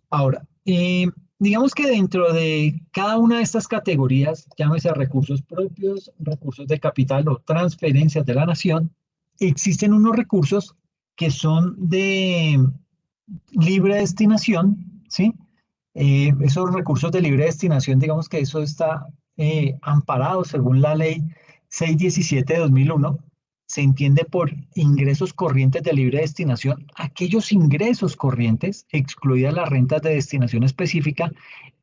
Ahora, digamos que dentro de cada una de estas categorías, llámese recursos propios, recursos de capital o transferencias de la nación, existen unos recursos que son de libre destinación, ¿sí? Esos recursos de libre destinación, digamos que eso está amparado según la ley 617 de 2001. Se entiende por ingresos corrientes de libre destinación aquellos ingresos corrientes, excluidas las rentas de destinación específica,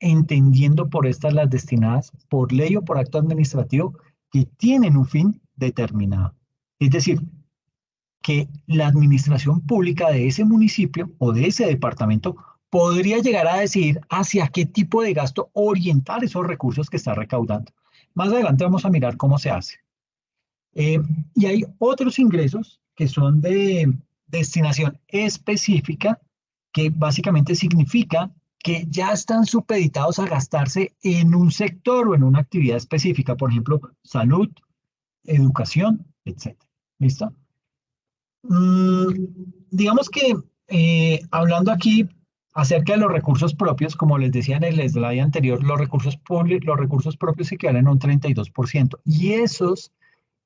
entendiendo por estas las destinadas por ley o por acto administrativo que tienen un fin determinado. Es decir, que la administración pública de ese municipio o de ese departamento podría llegar a decidir hacia qué tipo de gasto orientar esos recursos que está recaudando. Más adelante vamos a mirar cómo se hace. Eh, y hay otros ingresos que son de destinación específica, que básicamente significa que ya están supeditados a gastarse en un sector o en una actividad específica, por ejemplo, salud, educación, etcétera. ¿Listo? Mm, digamos que hablando aquí acerca de los recursos propios, como les decía en el slide anterior, los recursos propios equivalen a un 32%. Y esos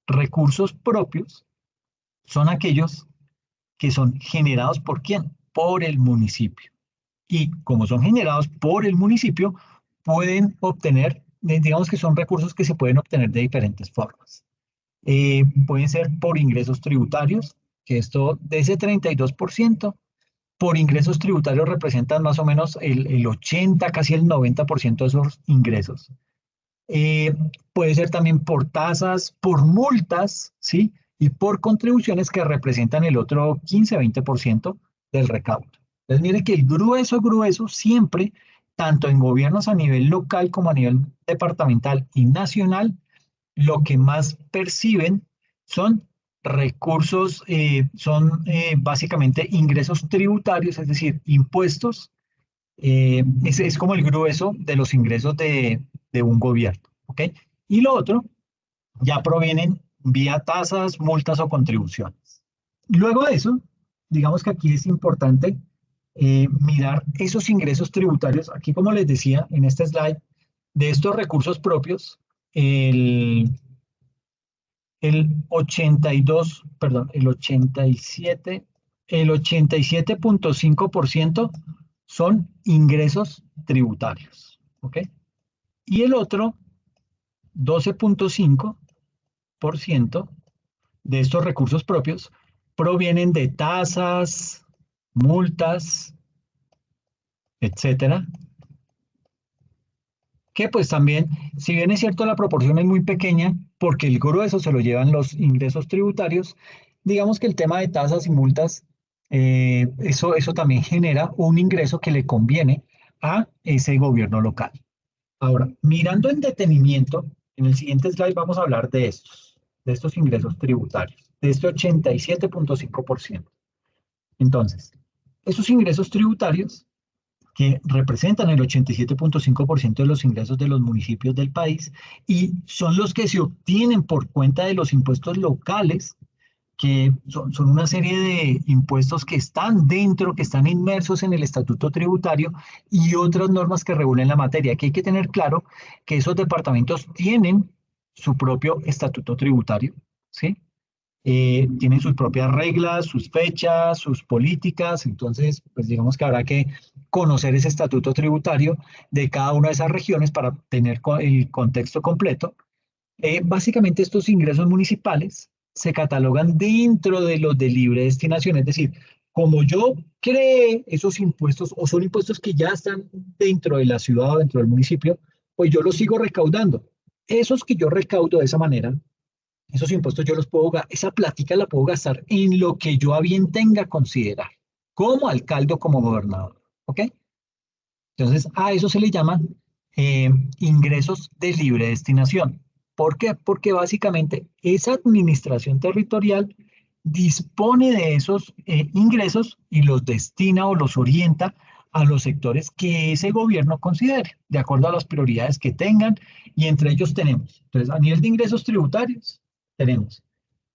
recursos propios son aquellos que son generados ¿por quién? Por el municipio. Y como son generados por el municipio, pueden obtener, digamos que son recursos que se pueden obtener de diferentes formas. Pueden ser por ingresos tributarios, que esto de ese 32%, por ingresos tributarios representan más o menos el 80, casi el 90% de esos ingresos. Eh, Puede ser también por tasas, por multas, ¿sí? Y por contribuciones que representan el otro 15-20% del recaudo. Entonces, mire que el grueso, grueso, siempre, tanto en gobiernos a nivel local como a nivel departamental y nacional, lo que más perciben son recursos, son básicamente ingresos tributarios, es decir, impuestos. Es como el grueso de los ingresos de un gobierno, ¿ok? Y lo otro ya provienen vía tasas, multas o contribuciones. Luego de eso, digamos que aquí es importante mirar esos ingresos tributarios. Aquí, como les decía en este slide, de estos recursos propios, el el 82, perdón, el 87.5% son ingresos tributarios, ¿ok? Y el otro 12.5% de estos recursos propios provienen de tasas, multas, etcétera, que pues también, si bien es cierto la proporción es muy pequeña, porque el grueso se lo llevan los ingresos tributarios, digamos que el tema de tasas y multas, eso también genera un ingreso que le conviene a ese gobierno local. Ahora, mirando en detenimiento, en el siguiente slide vamos a hablar de estos ingresos tributarios, de este 87.5%. Entonces, esos ingresos tributarios que representan el 87.5% de los ingresos de los municipios del país y son los que se obtienen por cuenta de los impuestos locales, que son una serie de impuestos que están dentro, que están inmersos en el estatuto tributario y otras normas que regulen la materia. Aquí hay que tener claro que esos departamentos tienen su propio estatuto tributario, ¿sí? Tienen sus propias reglas, sus fechas, sus políticas, entonces, pues digamos que habrá que conocer ese estatuto tributario de cada una de esas regiones para tener el contexto completo. Básicamente estos ingresos municipales se catalogan dentro de los de libre destinación, es decir, como yo creé esos impuestos o son impuestos que ya están dentro de la ciudad o dentro del municipio, pues yo los sigo recaudando. Esos que yo recaudo de esa manera, esos impuestos yo los puedo, esa plática la puedo gastar en lo que yo a bien tenga considerar, como alcalde o como gobernador. ¿Ok? Entonces, a eso se le llama eh, ingresos de libre destinación. ¿Por qué? Porque básicamente esa administración territorial dispone de esos ingresos y los destina o los orienta a los sectores que ese gobierno considere, de acuerdo a las prioridades que tengan, y entre ellos tenemos, entonces, a nivel de ingresos tributarios, tenemos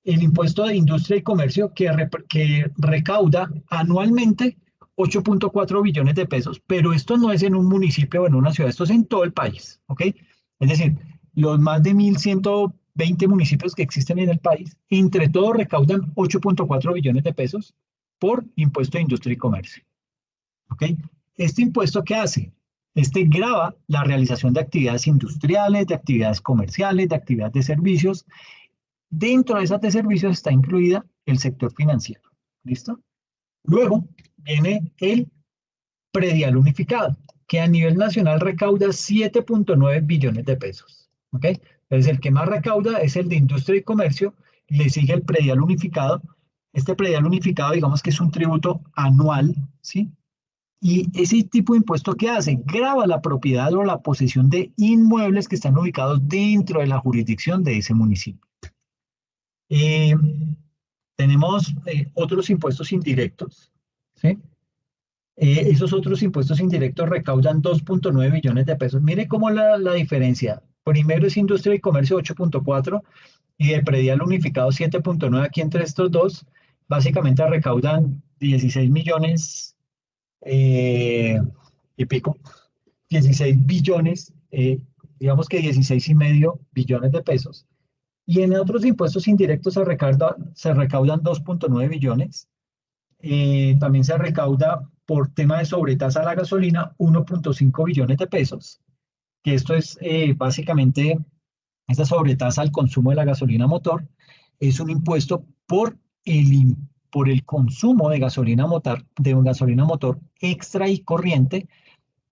el impuesto de industria y comercio que recauda anualmente 8.4 billones de pesos, pero esto no es en un municipio o en una ciudad, esto es en todo el país, ¿ok? Es decir, los más de 1.120 municipios que existen en el país, entre todos recaudan 8.4 billones de pesos por impuesto de industria y comercio, ¿ok? ¿Este impuesto qué hace? Este grava la realización de actividades industriales, de actividades comerciales, de actividades de servicios. Dentro de esas de servicios está incluida el sector financiero. ¿Listo? Luego viene el predial unificado, que a nivel nacional recauda 7.9 billones de pesos. ¿Ok? Entonces, el que más recauda es el de industria y comercio, le sigue el predial unificado. Este predial unificado, digamos que es un tributo anual, ¿sí? Y ese tipo de impuesto, ¿qué hace? Grava la propiedad o la posesión de inmuebles que están ubicados dentro de la jurisdicción de ese municipio. Eh, tenemos otros impuestos indirectos, ¿sí? Esos otros impuestos indirectos recaudan 2.9 billones de pesos. Mire cómo la diferencia. Primero es industria y comercio 8.4 y de predial unificado 7.9. Aquí entre estos dos, básicamente recaudan 16 millones y pico, 16 billones, digamos que 16 y medio billones de pesos. Y en otros impuestos indirectos se recaudan 2.9 billones. También se recauda por tema de sobretasa a la gasolina 1.5 billones de pesos, que esto es básicamente esta sobretasa al consumo de la gasolina motor, es un impuesto por el consumo de gasolina motor extra y corriente,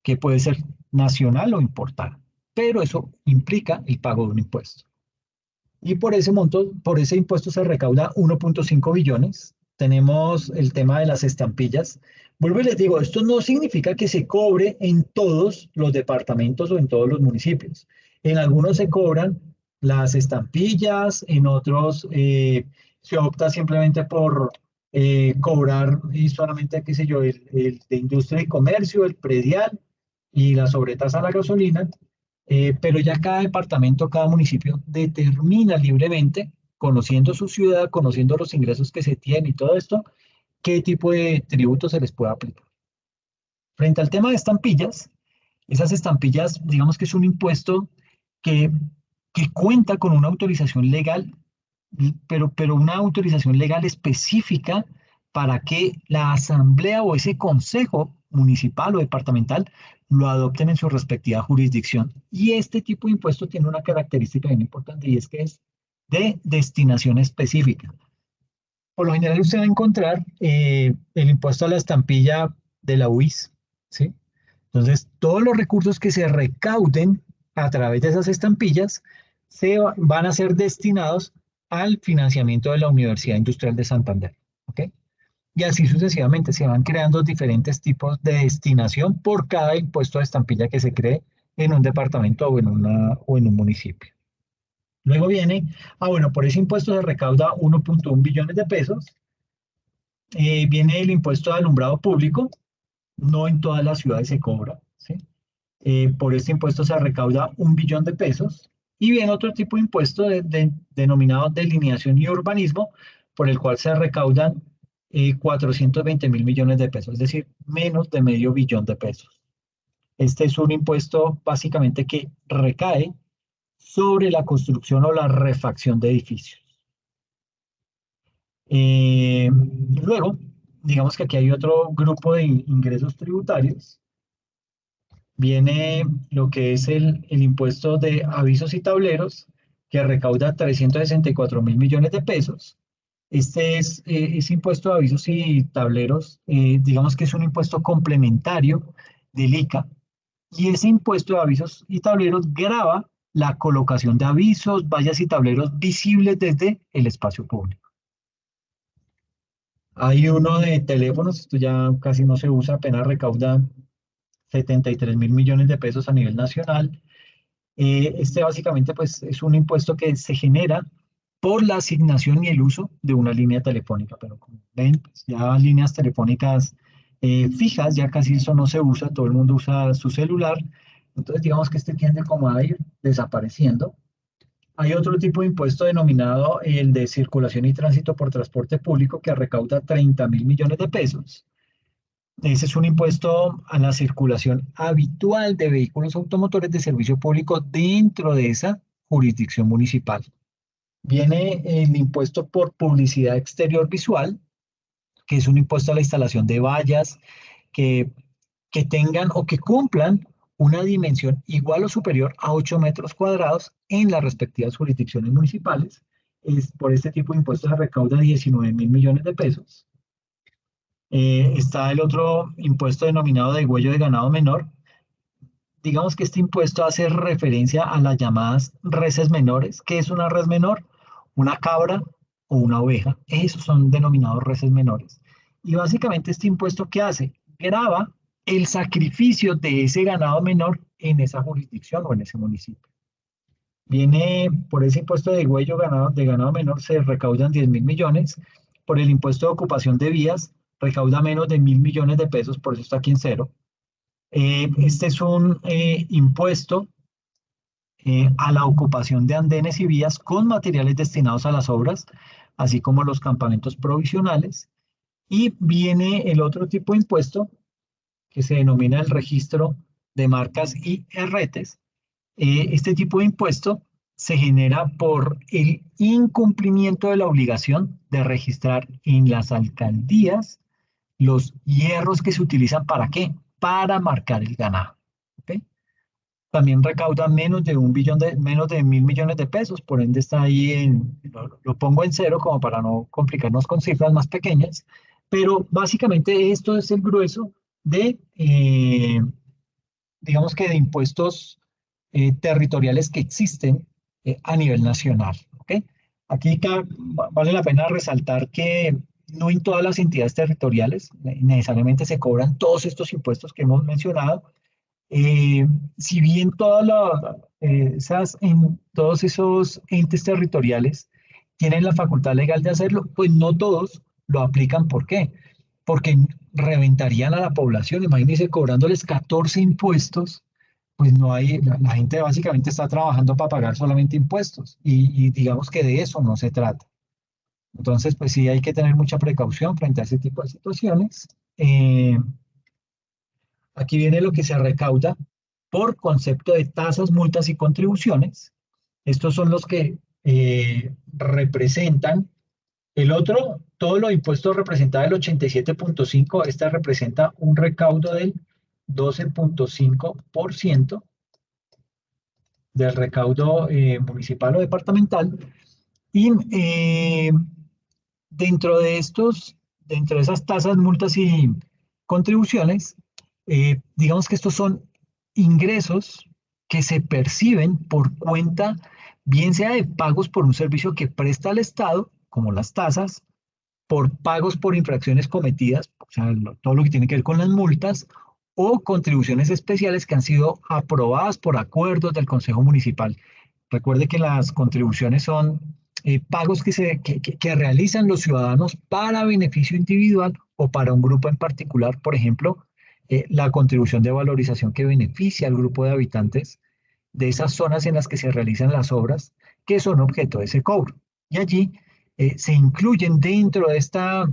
que puede ser nacional o importada, pero eso implica el pago de un impuesto. Y por ese monto, por ese impuesto se recauda 1.5 billones. Tenemos el tema de las estampillas. Vuelvo y les digo, esto no significa que se cobre en todos los departamentos o en todos los municipios. En algunos se cobran las estampillas, en otros se opta simplemente por cobrar y solamente, qué sé yo, el de industria y comercio, el predial y la sobretasa a la gasolina, pero ya cada departamento, cada municipio determina libremente, conociendo su ciudad, conociendo los ingresos que se tienen y todo esto, qué tipo de tributo se les puede aplicar. Frente al tema de estampillas, esas estampillas, digamos que es un impuesto que, que cuenta con una autorización legal, pero una autorización legal específica para que la asamblea o ese consejo municipal o departamental lo adopten en su respectiva jurisdicción. Y este tipo de impuesto tiene una característica bien importante y es que es de destinación específica. Por lo general usted va a enconttra el impuesto a la estampilla de la UIS, ¿sí? Entonces, todos los recursos que se recauden a través de esas estampillas van a ser destinados al financiamiento de la Universidad Industrial de Santander, ¿ok? Y así sucesivamente se van creando diferentes tipos de destinación por cada impuesto de estampilla que se cree en un departamento o en un municipio. Luego viene, bueno, por ese impuesto se recauda 1.1 billones de pesos. Viene el impuesto de alumbrado público, no en todas las ciudades se cobra, ¿sí? Por este impuesto se recauda 1 billón de pesos. Y viene otro tipo de impuesto denominado delineación y urbanismo, por el cual se recaudan 420 mil millones de pesos, es decir, menos de medio billón de pesos. Este es un impuesto básicamente que recae sobre la construcción o la refacción de edificios. Luego, digamos que aquí hay otro grupo de ingresos tributarios. Viene lo que es el impuesto de avisos y tableros, que recauda 364 mil millones de pesos. Ese impuesto de avisos y tableros, digamos que es un impuesto complementario del ICA, y ese impuesto de avisos y tableros grava la colocación de avisos, vallas y tableros visibles desde el espacio público. Hay uno de teléfonos, esto ya casi no se usa, apenas recauda 73 mil millones de pesos a nivel nacional. Este básicamente pues, es un impuesto que se genera por la asignación y el uso de una línea telefónica, pero como ven, pues, ya líneas telefónicas fijas, ya casi eso no se usa, todo el mundo usa su celular, entonces digamos que este tiende como a ir desapareciendo. Hay otro tipo de impuesto denominado el de circulación y tránsito por transporte público que recauda 30 mil millones de pesos. Ese es un impuesto a la circulación habitual de vehículos automotores de servicio público dentro de esa jurisdicción municipal. Viene el impuesto por publicidad exterior visual, que es un impuesto a la instalación de vallas que, que tengan o que cumplan una dimensión igual o superior a 8 metros cuadrados en las respectivas jurisdicciones municipales. Por este tipo de impuestos se recauda 19.000 millones de pesos. Está el otro impuesto denominado degüello de ganado menor. Digamos que este impuesto hace referencia a las llamadas reses menores. ¿Qué es una res menor? Una cabra o una oveja. Esos son denominados reses menores. Y básicamente este impuesto, ¿qué hace? Grava el sacrificio de ese ganado menor en esa jurisdicción o en ese municipio. Viene por ese impuesto de de ganado menor se recaudan 10.000 millones. Por el impuesto de ocupación de vías recauda menos de 1.000 millones de pesos, por eso está aquí en cero. Este es un impuesto a la ocupación de andenes y vías con materiales destinados a las obras, así como los campamentos provisionales. Y viene el otro tipo de impuesto que se denomina el registro de marcas y herretes. Este tipo de impuesto se genera por el incumplimiento de la obligación de registrar en las alcaldías los hierros que se utilizan ¿para qué? Para marcar el ganado. ¿Ok? También recauda menos de 1.000 millones de pesos, por ende está ahí lo pongo en cero como para no complicarnos con cifras más pequeñas, pero básicamente esto es el grueso de, digamos que de impuestos territoriales que existen a nivel nacional. ¿Ok? Aquí vale la pena resaltar que no en todas las entidades territoriales necesariamente se cobran todos estos impuestos que hemos mencionado. Si bien todos esos entes territoriales tienen la facultad legal de hacerlo, pues no todos lo aplican. ¿Por qué? Porque reventarían a la población. Imagínense cobrándoles 14 impuestos, pues no hay, la gente básicamente está trabajando para pagar solamente impuestos y digamos que de eso no se trata. Entonces, pues sí hay que tener mucha precaución frente a ese tipo de situaciones. Aquí viene lo que se recauda por concepto de tasas, multas y contribuciones. Estos son los que representan el otro, todos los impuestos representaban el 87.5, esta representa un recaudo del 12.5% del recaudo municipal o departamental. Y dentro de dentro de esas tasas, multas y contribuciones, digamos que estos son ingresos que se perciben por cuenta, bien sea de pagos por un servicio que presta el Estado, como las tasas, por pagos por infracciones cometidas, o sea, todo lo que tiene que ver con las multas, o contribuciones especiales que han sido aprobadas por acuerdos del Consejo Municipal. Recuerde que las contribuciones son pagos que realizan los ciudadanos para beneficio individual o para un grupo en particular. Por ejemplo, la contribución de valorización que beneficia al grupo de habitantes de esas zonas en las que se realizan las obras que son objeto de ese cobro. Y allí se incluyen dentro de esta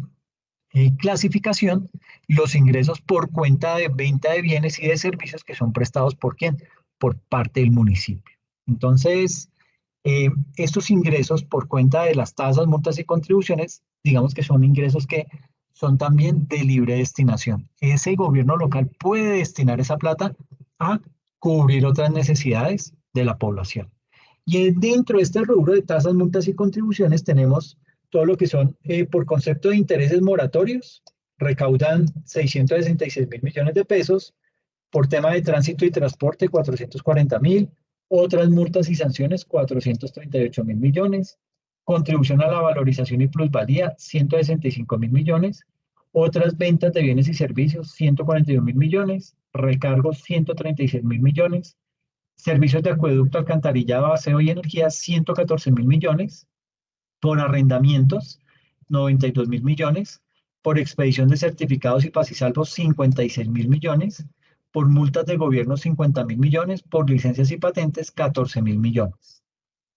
clasificación los ingresos por cuenta de venta de bienes y de servicios que son prestados ¿por quién? Por parte del municipio. Entonces, estos ingresos por cuenta de las tasas, multas y contribuciones, digamos que son ingresos que son también de libre destinación. Ese gobierno local puede destinar esa plata a cubrir otras necesidades de la población. Y dentro de este rubro de tasas, multas y contribuciones tenemos todo lo que son, por concepto de intereses moratorios, recaudan 666.000 millones de pesos, por tema de tránsito y transporte 440.000, otras multas y sanciones 438.000 millones, contribución a la valorización y plusvalía 165.000 millones, otras ventas de bienes y servicios 141.000 millones, recargos 136.000 millones, servicios de acueducto, alcantarillado, aseo y energía 114.000 millones, por arrendamientos 92.000 millones, por expedición de certificados y pasisalvos 56.000 millones, por multas de gobierno 50.000 millones, por licencias y patentes 14.000 millones.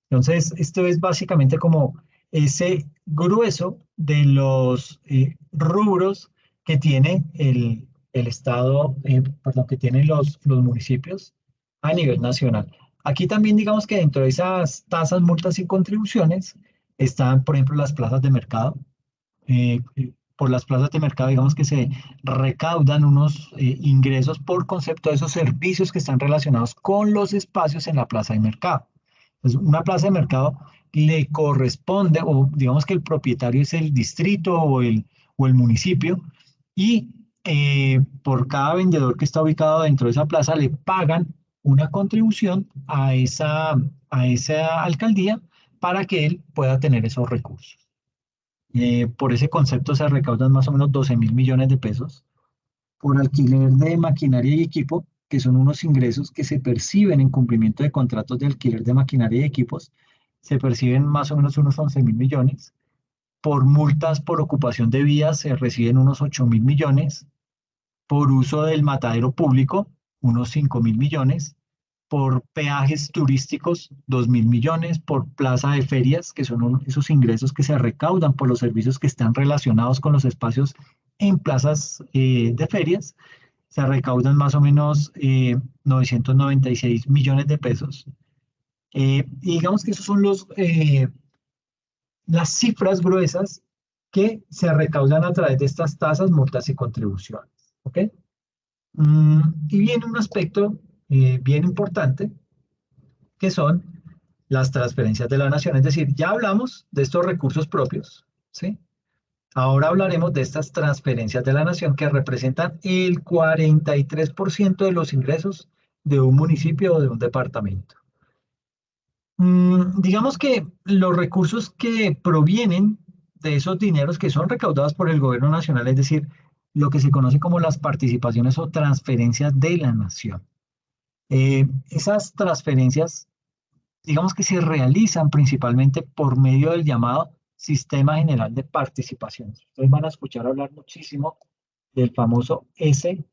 Entonces, esto es básicamente como ese grueso de los rubros que tiene el Estado, perdón, que tienen los municipios a nivel nacional. Aquí también digamos que dentro de esas tasas, multas y contribuciones están, por ejemplo, las plazas de mercado. Por las plazas de mercado, digamos que se recaudan unos ingresos por concepto de esos servicios que están relacionados con los espacios en la plaza de mercado. Entonces, una plaza de mercado le corresponde, o digamos que el propietario es el distrito o el municipio, y por cada vendedor que está ubicado dentro de esa plaza le pagan una contribución a esa alcaldía para que él pueda tener esos recursos. Por ese concepto se recaudan más o menos 12.000 millones de pesos por alquiler de maquinaria y equipo, que son unos ingresos que se perciben en cumplimiento de contratos de alquiler de maquinaria y equipos. Se perciben más o menos unos 11.000 millones. Por multas por ocupación de vías se reciben unos 8.000 millones. Por uso del matadero público, unos 5.000 millones. Por peajes turísticos, 2.000 millones. Por plaza de ferias, que son esos ingresos que se recaudan por los servicios que están relacionados con los espacios en plazas de ferias, se recaudan más o menos 996 millones de pesos. Y digamos que esos son las cifras gruesas que se recaudan a través de estas tasas, multas y contribuciones. ¿Ok? Y viene un aspecto bien importante, que son las transferencias de la nación. Es decir, ya hablamos de estos recursos propios, ¿sí? Ahora hablaremos de estas transferencias de la nación que representan el 43% de los ingresos de un municipio o de un departamento. Digamos que los recursos que provienen de esos dineros que son recaudados por el gobierno nacional, es decir, lo que se conoce como las participaciones o transferencias de la nación. Esas transferencias, digamos que se realizan principalmente por medio del llamado Sistema General de Participaciones. Ustedes van a escuchar hablar muchísimo del famoso SGP,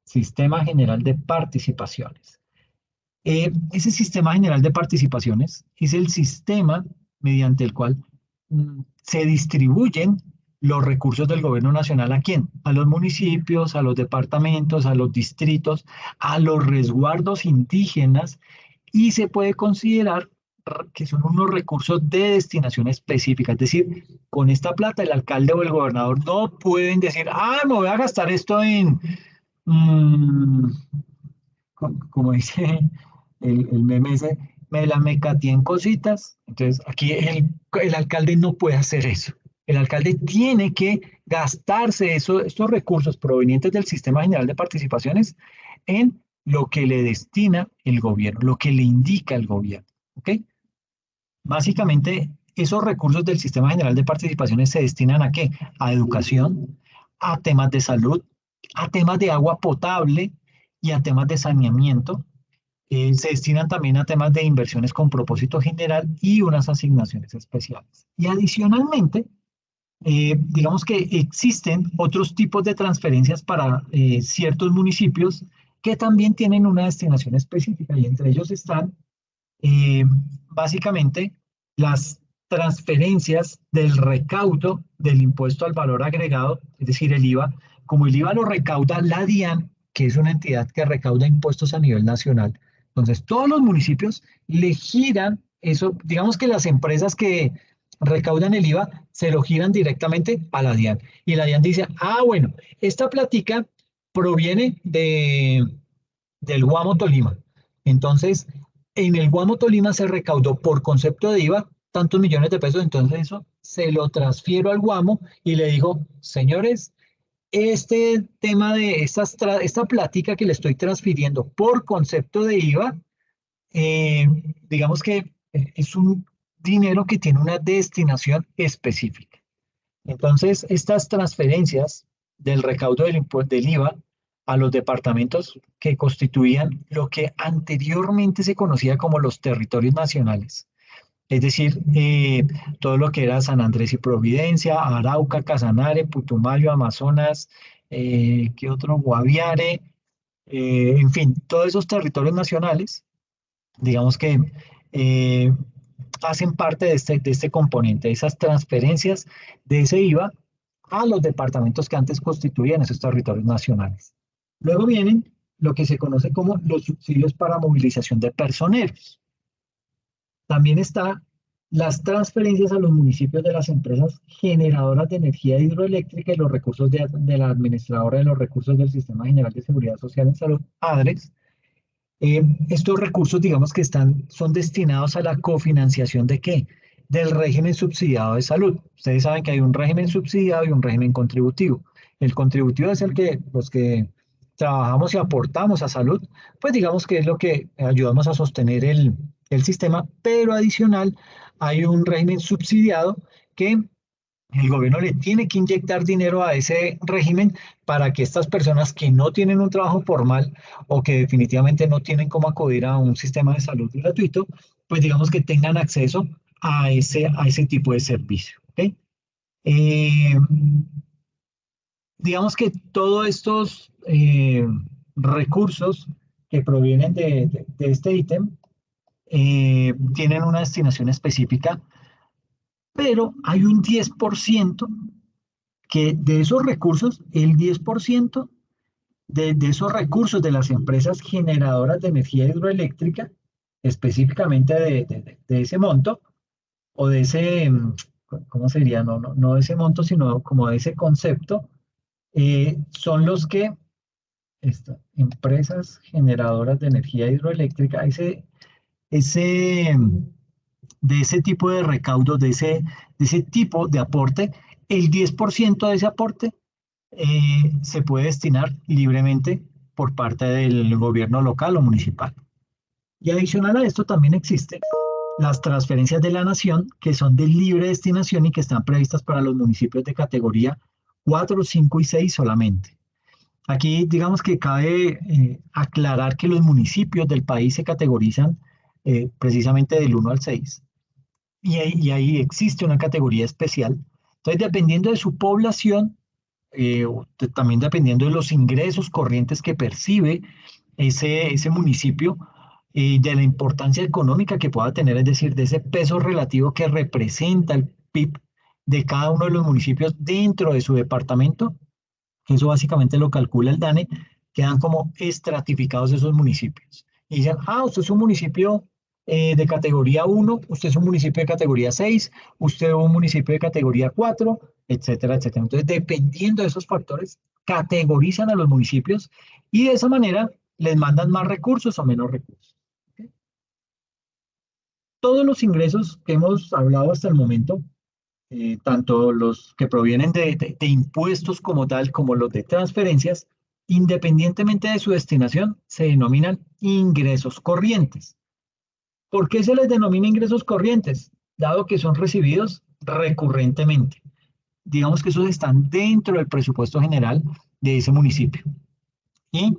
Sistema General de Participaciones. Ese Sistema General de Participaciones es el sistema mediante el cual se distribuyen los recursos del gobierno nacional. ¿A quién? A los municipios, a los departamentos, a los distritos, a los resguardos indígenas, y se puede considerar que son unos recursos de destinación específica. Es decir, con esta plata el alcalde o el gobernador no pueden decir, me voy a gastar esto en, mm, como dice el meme ese, me la mecateé en cositas. Entonces, aquí el alcalde no puede hacer eso. El alcalde tiene que gastarse estos recursos provenientes del Sistema General de Participaciones en lo que le destina el gobierno, lo que le indica el gobierno. ¿Ok? Básicamente, esos recursos del Sistema General de Participaciones se destinan ¿a qué? A educación, a temas de salud, a temas de agua potable y a temas de saneamiento. Se destinan también a temas de inversiones con propósito general y unas asignaciones especiales. Y adicionalmente, digamos que existen otros tipos de transferencias para ciertos municipios que también tienen una destinación específica, y entre ellos están eh, básicamente las transferencias del recaudo del impuesto al valor agregado, es decir, el IVA. Como el IVA lo recauda la DIAN, que es una entidad que recauda impuestos a nivel nacional, entonces todos los municipios le giran eso. Digamos que las empresas que recaudan el IVA se lo giran directamente a la DIAN, y la DIAN dice, bueno, esta plática proviene del Guamo Tolima. Entonces, en el Guamo Tolima se recaudó por concepto de IVA tantos millones de pesos. Entonces eso se lo transfiero al Guamo y le digo, señores, este tema de esta plática que le estoy transfiriendo por concepto de IVA, eh, digamos que es un dinero que tiene una destinación específica. Entonces, estas transferencias del recaudo del IVA a los departamentos que constituían lo que anteriormente se conocía como los territorios nacionales, es decir, todo lo que era San Andrés y Providencia, Arauca, Casanare, Putumayo, Amazonas, ¿qué otro? Guaviare, en fin, todos esos territorios nacionales, digamos que eh, hacen parte de este componente, esas transferencias de ese IVA a los departamentos que antes constituían esos territorios nacionales. Luego vienen lo que se conoce como los subsidios para movilización de personeros. También está las transferencias a los municipios de las empresas generadoras de energía hidroeléctrica y los recursos de la administradora de los recursos del Sistema General de Seguridad Social en Salud, ADRES. Estos recursos, digamos que son destinados a la cofinanciación ¿de qué? Del régimen subsidiado de salud. Ustedes saben que hay un régimen subsidiado y un régimen contributivo. El contributivo es el que los que trabajamos y aportamos a salud, pues digamos que es lo que ayudamos a sostener el sistema, pero adicional hay un régimen subsidiado que el gobierno le tiene que inyectar dinero a ese régimen para que estas personas que no tienen un trabajo formal o que definitivamente no tienen cómo acudir a un sistema de salud gratuito, pues digamos que tengan acceso a ese tipo de servicio. ¿Ok? Eh, digamos que todos estos recursos que provienen de este ítem tienen una destinación específica, pero hay un 10% que de esos recursos, el 10% de esos recursos de las empresas generadoras de energía hidroeléctrica, específicamente de ese monto, o de ese, ¿cómo sería? No de ese monto, sino como de ese concepto, son los que, empresas generadoras de energía hidroeléctrica, ese, de ese tipo de recaudo, de ese tipo de aporte, el 10% de ese aporte se puede destinar libremente por parte del gobierno local o municipal. Y adicional a esto también existen las transferencias de la nación que son de libre destinación y que están previstas para los municipios de categoría 4, 5 y 6 solamente. Aquí digamos que cabe aclarar que los municipios del país se categorizan precisamente del 1 al 6 y ahí existe una categoría especial. Entonces, dependiendo de su población, también dependiendo de los ingresos corrientes que percibe ese municipio y de la importancia económica que pueda tener, es decir, de ese peso relativo que representa el PIB de cada uno de los municipios dentro de su departamento, que eso básicamente lo calcula el DANE, quedan como estratificados esos municipios. Y dicen, usted es un municipio de categoría 1, usted es un municipio de categoría 6, usted es un municipio de categoría 4, etcétera, etcétera. Entonces, dependiendo de esos factores, categorizan a los municipios y de esa manera les mandan más recursos o menos recursos. ¿Okay? Todos los ingresos que hemos hablado hasta el momento, tanto los que provienen de impuestos como tal, como los de transferencias, independientemente de su destinación, se denominan ingresos corrientes. ¿Por qué se les denomina ingresos corrientes? Dado que son recibidos recurrentemente. Digamos que esos están dentro del presupuesto general de ese municipio. Y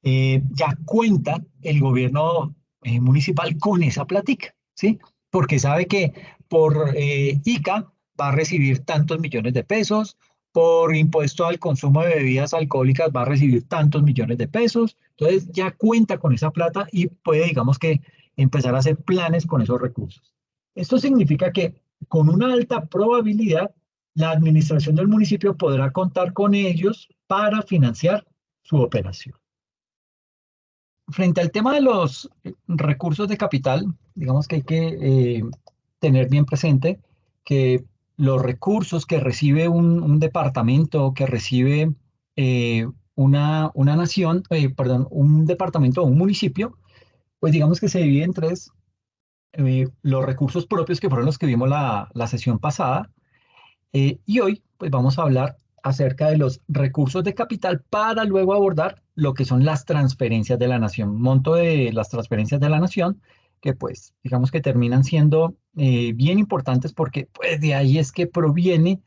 ya cuenta el gobierno municipal con esa plática, ¿sí? Porque sabe que por ICA va a recibir tantos millones de pesos, por impuesto al consumo de bebidas alcohólicas va a recibir tantos millones de pesos, entonces ya cuenta con esa plata y puede, digamos que, empezar a hacer planes con esos recursos. Esto significa que con una alta probabilidad la administración del municipio podrá contar con ellos para financiar su operación. Frente al tema de los recursos de capital, digamos que hay que tener bien presente que los recursos que recibe un departamento, que recibe una nación, perdón, un departamento o un municipio, pues digamos que se divide en tres. Los recursos propios que fueron los que vimos la sesión pasada, y hoy, pues vamos a hablar acerca de los recursos de capital para luego abordar lo que son las transferencias de la nación. Monto de las transferencias de la nación, que pues digamos que terminan siendo bien importantes porque pues de ahí es que proviene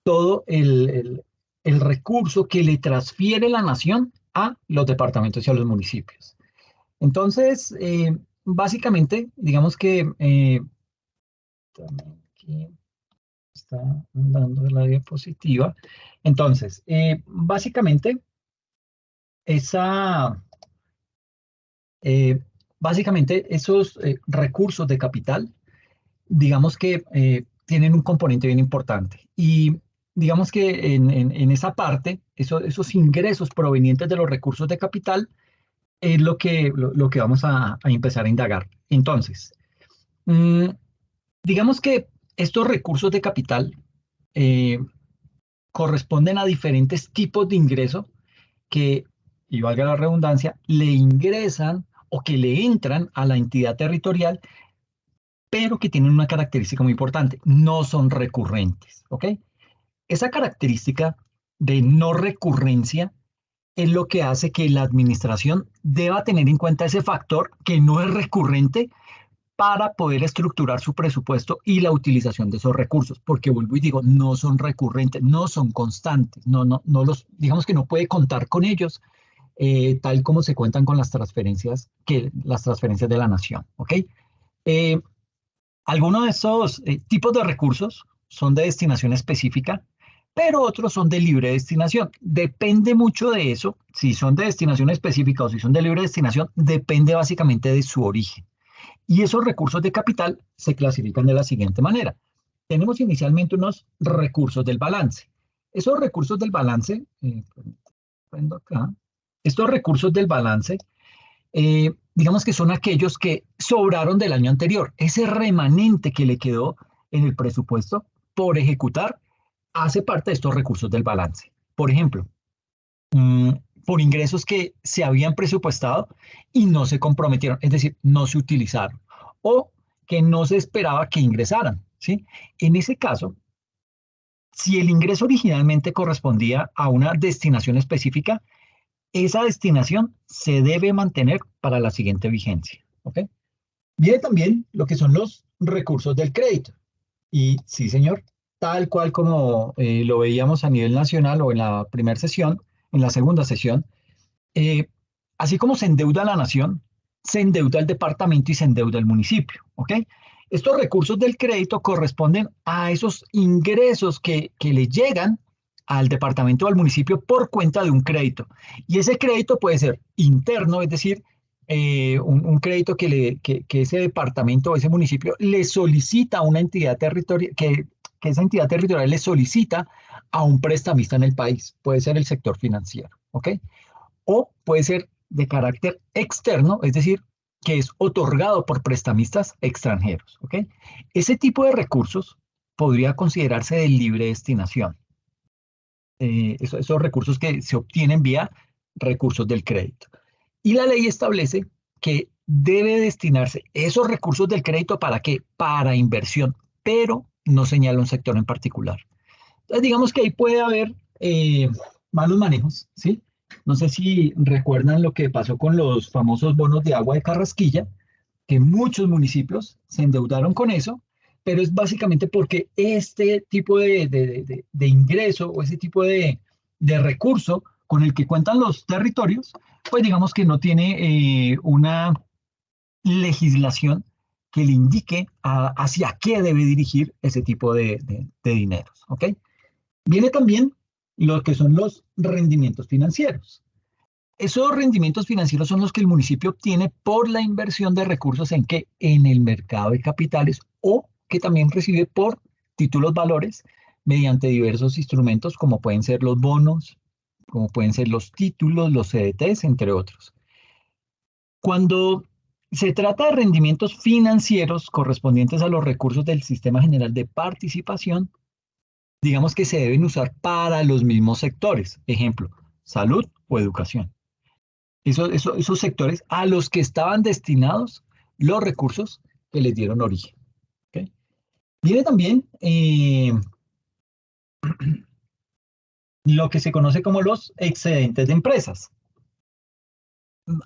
todo el recurso que le transfiere la nación a los departamentos y a los municipios. Entonces, básicamente, digamos que aquí está andando la diapositiva. Entonces, básicamente, esa, eh, básicamente esos recursos de capital, digamos que tienen un componente bien importante. Y digamos que en esa parte, esos ingresos provenientes de los recursos de capital es lo que vamos a empezar a indagar. Entonces, mm, digamos que estos recursos de capital eh, corresponden a diferentes tipos de ingreso que, y valga la redundancia, le ingresan o que le entran a la entidad territorial, pero que tienen una característica muy importante, no son recurrentes, ¿ok? Esa característica de no recurrencia es lo que hace que la administración deba tener en cuenta ese factor que no es recurrente para poder estructurar su presupuesto y la utilización de esos recursos, porque vuelvo y digo, no son recurrentes, no son constantes, no los, digamos que no puede contar con ellos tal como se cuentan con las transferencias de la nación, ¿ok? Eh, Algunos de estos tipos de recursos son de destinación específica, pero otros son de libre destinación. Depende mucho de eso, si son de destinación específica o si son de libre destinación, depende básicamente de su origen. Y esos recursos de capital se clasifican de la siguiente manera. Tenemos inicialmente unos recursos del balance. Esos recursos del balance, acá, estos recursos del balance digamos que son aquellos que sobraron del año anterior. Ese remanente que le quedó en el presupuesto por ejecutar hace parte de estos recursos del balance. Por ejemplo, mmm, por ingresos que se habían presupuestado y no se comprometieron, es decir, no se utilizaron o que no se esperaba que ingresaran, ¿sí? En ese caso, si el ingreso originalmente correspondía a una destinación específica, esa destinación se debe mantener para la siguiente vigencia. ¿Ok? Viene también lo que son los recursos del crédito. Y sí, señor, tal cual como lo veíamos a nivel nacional o en la primera sesión, en la segunda sesión, eh, así como se endeuda la nación, se endeuda el departamento y se endeuda el municipio. ¿Ok? Estos recursos del crédito corresponden a esos ingresos que le llegan al departamento o al municipio por cuenta de un crédito. Y ese crédito puede ser interno, es decir, un crédito que ese departamento o ese municipio le solicita a una entidad territorial, que esa entidad territorial le solicita a un prestamista en el país. Puede ser el sector financiero, ¿ok? O puede ser de carácter externo, es decir, que es otorgado por prestamistas extranjeros, ¿ok? Ese tipo de recursos podría considerarse de libre destinación. Esos recursos que se obtienen vía recursos del crédito. Y la ley establece que debe destinarse esos recursos del crédito para qué? Para inversión, pero no señala un sector en particular. Entonces, digamos que ahí puede haber malos manejos, ¿sí? No sé si recuerdan lo que pasó con los famosos bonos de agua de Carrasquilla, que muchos municipios se endeudaron con eso, pero es básicamente porque este tipo de ingreso o ese tipo de recurso con el que cuentan los territorios, pues digamos que no tiene una legislación que le indique hacia qué debe dirigir ese tipo de dineros, ¿ok? Viene también lo que son los rendimientos financieros. Esos rendimientos financieros son los que el municipio obtiene por la inversión de recursos en qué? En el mercado de capitales o que también recibe por títulos valores mediante diversos instrumentos como pueden ser los bonos, como pueden ser los títulos, los CDTs, entre otros. Cuando se trata de rendimientos financieros correspondientes a los recursos del Sistema General de Participación, digamos que se deben usar para los mismos sectores, ejemplo, salud o educación. Esos sectores a los que estaban destinados los recursos que les dieron origen. ¿Okay? Viene también lo que se conoce como los excedentes de empresas.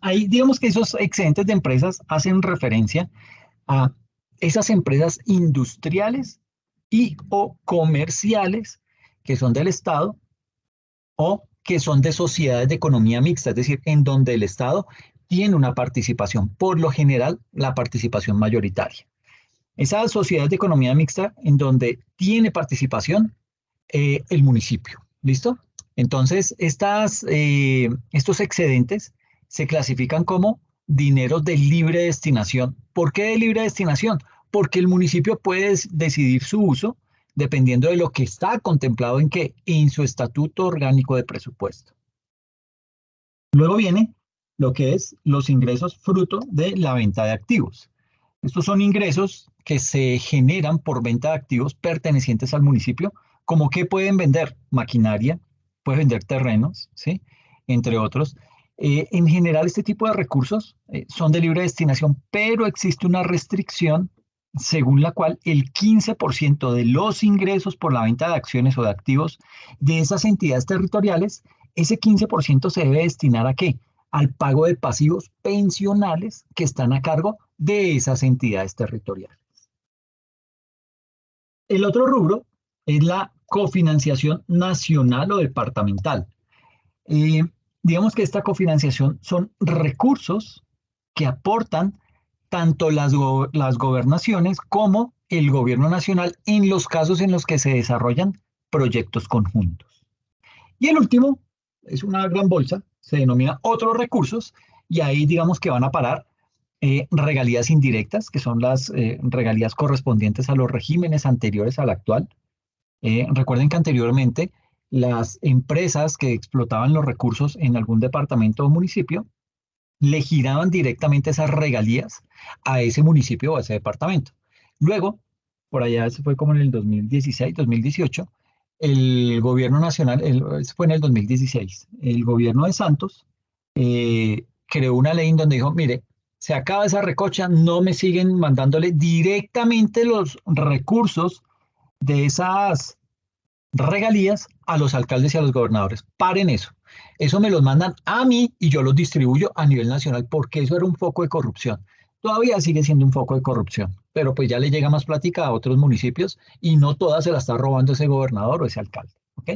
Ahí digamos que esos excedentes de empresas hacen referencia a esas empresas industriales y o comerciales que son del Estado o que son de sociedades de economía mixta, es decir, en donde el Estado tiene una participación, por lo general la participación mayoritaria. Esas sociedades de economía mixta en donde tiene participación el municipio, ¿listo? Entonces, estos excedentes se clasifican como dineros de libre destinación. ¿Por qué de libre destinación? Porque el municipio puede decidir su uso dependiendo de lo que está contemplado en qué, en su estatuto orgánico de presupuesto. Luego viene lo que es los ingresos fruto de la venta de activos. Estos son ingresos que se generan por venta de activos pertenecientes al municipio, como que pueden vender maquinaria, pueden vender terrenos, ¿sí? Entre otros. En general, este tipo de recursos son de libre destinación, pero existe una restricción según la cual el 15% de los ingresos por la venta de acciones o de activos de esas entidades territoriales, ese 15% se debe destinar ¿a qué? Al pago de pasivos pensionales que están a cargo de esas entidades territoriales. El otro rubro es la cofinanciación nacional o departamental. Eh, digamos que esta cofinanciación son recursos que aportan tanto las gobernaciones como el gobierno nacional en los casos en los que se desarrollan proyectos conjuntos. Y el último es una gran bolsa, se denomina otros recursos, y ahí digamos que van a parar regalías indirectas, que son las regalías correspondientes a los regímenes anteriores al actual. Recuerden que anteriormente las empresas que explotaban los recursos en algún departamento o municipio le giraban directamente esas regalías a ese municipio o a ese departamento. Luego, por allá se fue como en el 2016, 2018, el gobierno nacional, fue en el 2016, el gobierno de Santos creó una ley en donde dijo, mire, se acaba esa recocha, no me siguen mandándole directamente los recursos de esas regalías a los alcaldes y a los gobernadores. Paren eso. Eso me los mandan a mí y yo los distribuyo a nivel nacional porque eso era un foco de corrupción. Todavía sigue siendo un foco de corrupción, pero pues ya le llega más plática a otros municipios y no todas se la está robando ese gobernador o ese alcalde. ¿Ok?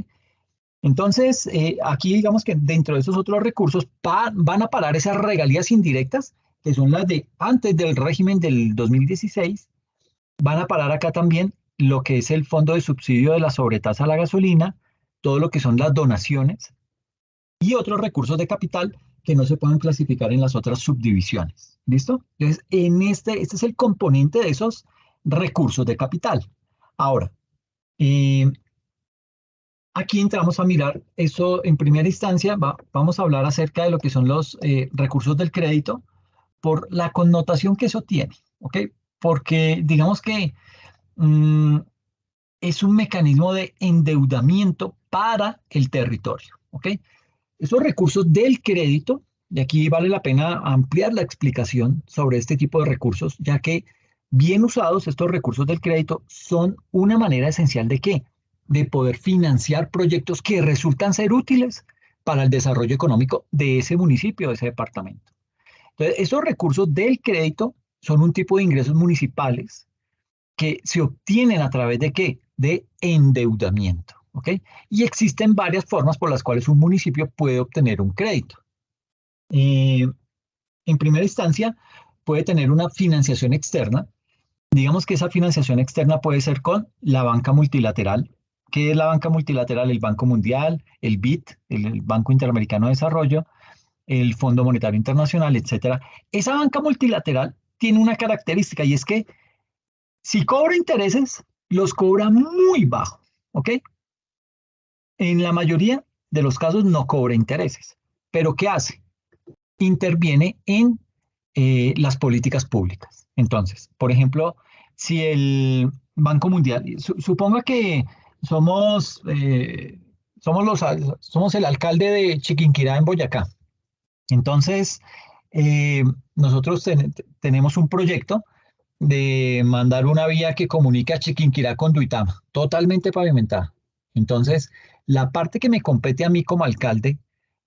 Entonces, aquí digamos que dentro de esos otros recursos van a parar esas regalías indirectas, que son las de antes del régimen del 2016. Van a parar acá también lo que es el fondo de subsidio de la sobretasa a la gasolina, todo lo que son las donaciones y otros recursos de capital que no se pueden clasificar en las otras subdivisiones. ¿Listo? Entonces, este es el componente de esos recursos de capital. Ahora, eh, aquí entramos a mirar eso en primera instancia, vamos a hablar acerca de lo que son los recursos del crédito por la connotación que eso tiene, ¿ok? Porque digamos que mm, es un mecanismo de endeudamiento para el territorio, ¿ok? Esos recursos del crédito, y aquí vale la pena ampliar la explicación sobre este tipo de recursos, ya que bien usados estos recursos del crédito son una manera esencial de qué? De poder financiar proyectos que resultan ser útiles para el desarrollo económico de ese municipio, de ese departamento. Entonces, esos recursos del crédito son un tipo de ingresos municipales que se obtienen a través de qué? De endeudamiento, ¿ok? Y existen varias formas por las cuales un municipio puede obtener un crédito. Eh, en primera instancia, puede tener una financiación externa. Digamos que esa financiación externa puede ser con la banca multilateral. ¿Qué es la banca multilateral? El Banco Mundial, el BID, el Banco Interamericano de Desarrollo, el Fondo Monetario Internacional, etcétera. Esa banca multilateral tiene una característica y es que si cobra intereses, los cobra muy bajo, ¿ok? En la mayoría de los casos no cobra intereses. ¿Pero qué hace? Interviene en las políticas públicas. Entonces, por ejemplo, si el Banco Mundial, suponga que somos, somos el alcalde de Chiquinquirá en Boyacá. Entonces, nosotros tenemos un proyecto de mandar una vía que comunica a Chiquinquirá con Duitama, totalmente pavimentada. Entonces, la parte que me compete a mí como alcalde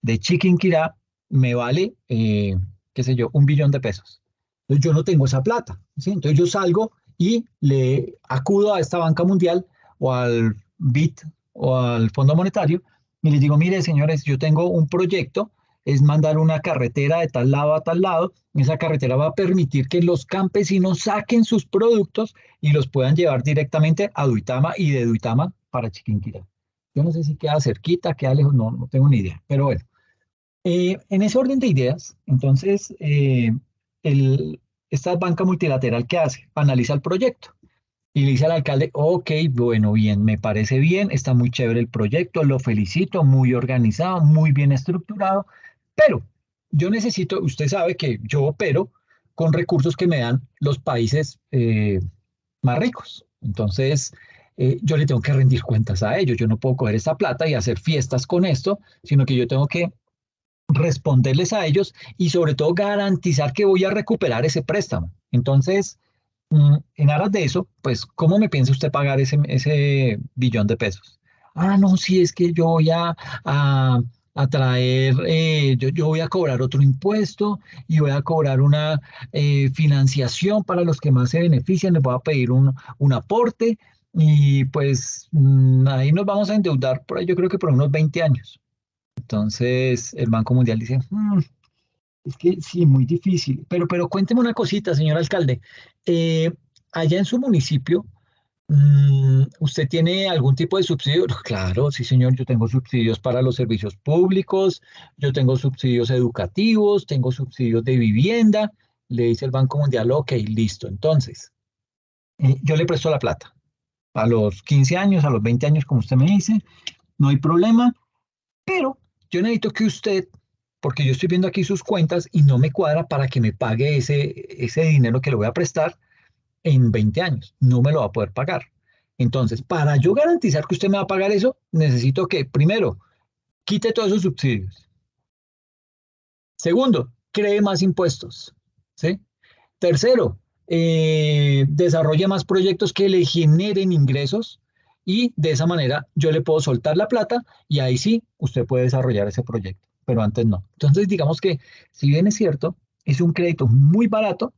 de Chiquinquirá me vale, qué sé yo, 1 billón de pesos. Entonces, yo no tengo esa plata, ¿sí? Entonces, yo salgo y le acudo a esta banca mundial o al BID o al Fondo Monetario y les digo, mire, señores, yo tengo un proyecto, es mandar una carretera de tal lado a tal lado. Esa carretera va a permitir que los campesinos saquen sus productos y los puedan llevar directamente a Duitama y de Duitama para Chiquinquirá. Yo no sé si queda cerquita, queda lejos, no tengo ni idea. Pero bueno, en ese orden de ideas, entonces, el, esta banca multilateral, ¿qué hace? Analiza el proyecto. Y le dice al alcalde, ok, bueno, bien, me parece bien, está muy chévere el proyecto, lo felicito, muy organizado, muy bien estructurado, pero yo necesito, usted sabe que yo opero con recursos que me dan los países más ricos. Entonces, yo le tengo que rendir cuentas a ellos. Yo no puedo coger esta plata y hacer fiestas con esto, sino que yo tengo que responderles a ellos y sobre todo garantizar que voy a recuperar ese préstamo. Entonces, en aras de eso, pues, ¿cómo me piensa usted pagar ese billón de pesos? Ah, no, sí, es que yo voy a traer, yo voy a cobrar otro impuesto y voy a cobrar una financiación para los que más se benefician, les voy a pedir un aporte y pues ahí nos vamos a endeudar por ahí, yo creo que por unos 20 años. Entonces, el Banco Mundial dice, es que sí, muy difícil. Pero cuénteme una cosita, señor alcalde. Eh, Allá en su municipio, ¿usted tiene algún tipo de subsidio? Claro, sí, señor, yo tengo subsidios para los servicios públicos, yo tengo subsidios educativos, tengo subsidios de vivienda. Le dice el Banco Mundial, ok, listo. Entonces, yo le presto la plata a los 15 años, a los 20 años, como usted me dice, no hay problema. Pero yo necesito que usted, porque yo estoy viendo aquí sus cuentas y no me cuadra para que me pague ese dinero que le voy a prestar en 20 años. No me lo va a poder pagar. Entonces, para yo garantizar que usted me va a pagar eso, necesito que, primero, quite todos esos subsidios. Segundo, cree más impuestos. ¿Sí? Tercero, desarrolle más proyectos que le generen ingresos y de esa manera yo le puedo soltar la plata y ahí sí usted puede desarrollar ese proyecto, pero antes no. Entonces, digamos que si bien es cierto, es un crédito muy barato,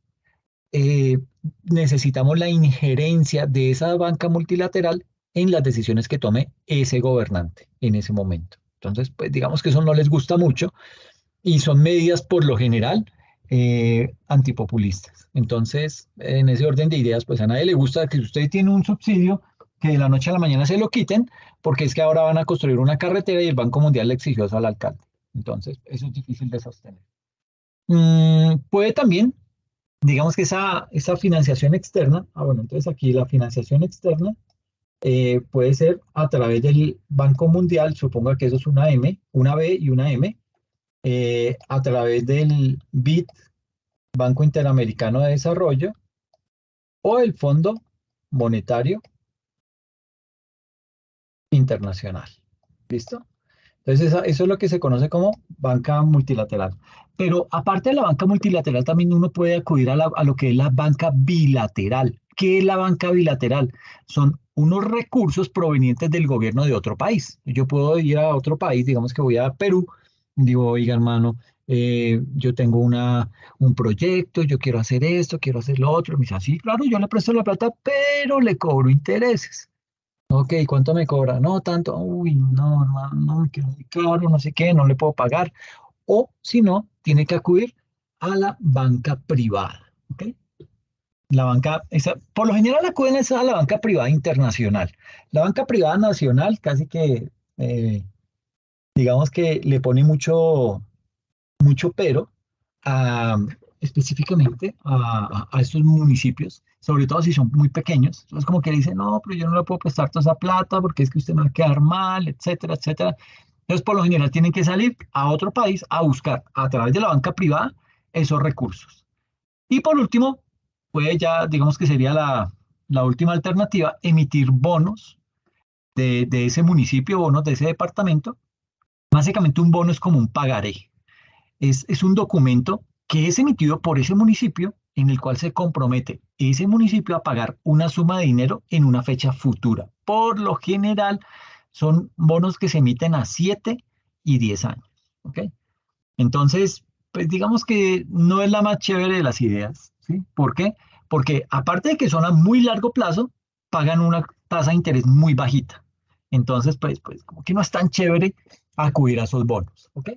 eh, necesitamos la injerencia de esa banca multilateral en las decisiones que tome ese gobernante en ese momento. Entonces, pues digamos que eso no les gusta mucho y son medidas por lo general antipopulistas. Entonces, en ese orden de ideas, pues a nadie le gusta que usted tiene un subsidio que de la noche a la mañana se lo quiten, porque es que ahora van a construir una carretera y el Banco Mundial le exigió eso al alcalde. Entonces, eso es difícil de sostener. Puede también, digamos que esa financiación externa, bueno, entonces aquí la financiación externa puede ser a través del Banco Mundial, suponga que eso es una M, una B y una M, a través del BID, Banco Interamericano de Desarrollo, o el Fondo Monetario Internacional. ¿Listo? Entonces, eso es lo que se conoce como banca multilateral. Pero aparte de la banca multilateral, también uno puede acudir a lo que es la banca bilateral. ¿Qué es la banca bilateral? Son unos recursos provenientes del gobierno de otro país. Yo puedo ir a otro país, digamos que voy a Perú, digo, oiga, hermano, yo tengo un proyecto, yo quiero hacer esto, quiero hacer lo otro. Me dice, sí, claro, yo le presto la plata, pero le cobro intereses. Ok, ¿cuánto me cobra? No, tanto. Uy, no, hermano, no, me quedó muy caro, no sé qué, no le puedo pagar. O si no, tiene que acudir a la banca privada. ¿Ok? La banca, por lo general acuden a la banca privada internacional. La banca privada nacional casi que, digamos que le pone mucho pero a, específicamente a estos municipios, sobre todo si son muy pequeños. Entonces, como que dicen, no, pero yo no le puedo prestar toda esa plata porque es que usted me va a quedar mal, etcétera, etcétera. Entonces, por lo general, tienen que salir a otro país a buscar a través de la banca privada esos recursos. Y por último, puede ya, digamos que sería la última alternativa, emitir bonos de ese municipio, bonos de ese departamento. Básicamente un bono es como un pagaré, es un documento que es emitido por ese municipio en el cual se compromete ese municipio a pagar una suma de dinero en una fecha futura. Por lo general, son bonos que se emiten a 7 y 10 años. ¿Ok? Entonces, pues digamos que no es la más chévere de las ideas. ¿Sí? ¿Por qué? Porque aparte de que son a muy largo plazo, pagan una tasa de interés muy bajita. Entonces, pues como que no es tan chévere acudir a esos bonos. ¿Ok?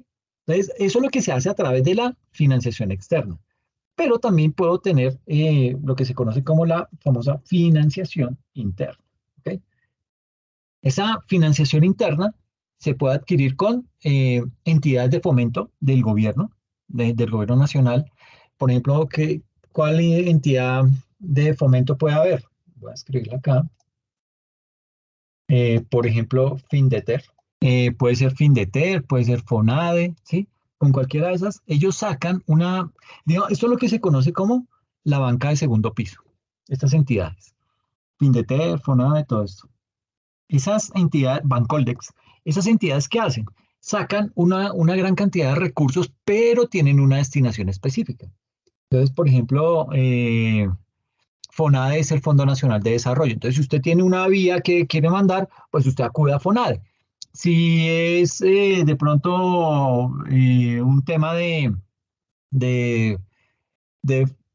Entonces, eso es lo que se hace a través de la financiación externa. Pero también puedo tener lo que se conoce como la famosa financiación interna. ¿Ok? Esa financiación interna se puede adquirir con entidades de fomento del gobierno, del gobierno nacional. Por ejemplo, ¿cuál entidad de fomento puede haber? Voy a escribirla acá. Por ejemplo, Findeter. Puede ser Findeter, puede ser Fonade, ¿sí? Con cualquiera de esas, ellos sacan una, digamos, esto es lo que se conoce como la banca de segundo piso. Estas entidades, Findeter, Fonade, todo esto. Esas entidades, Bancoldex, esas entidades que hacen, sacan una gran cantidad de recursos, pero tienen una destinación específica. Entonces, por ejemplo, FONADE es el Fondo Nacional de Desarrollo. Entonces, si usted tiene una vía que quiere mandar, pues usted acude a FONADE. Si es de pronto un tema de, de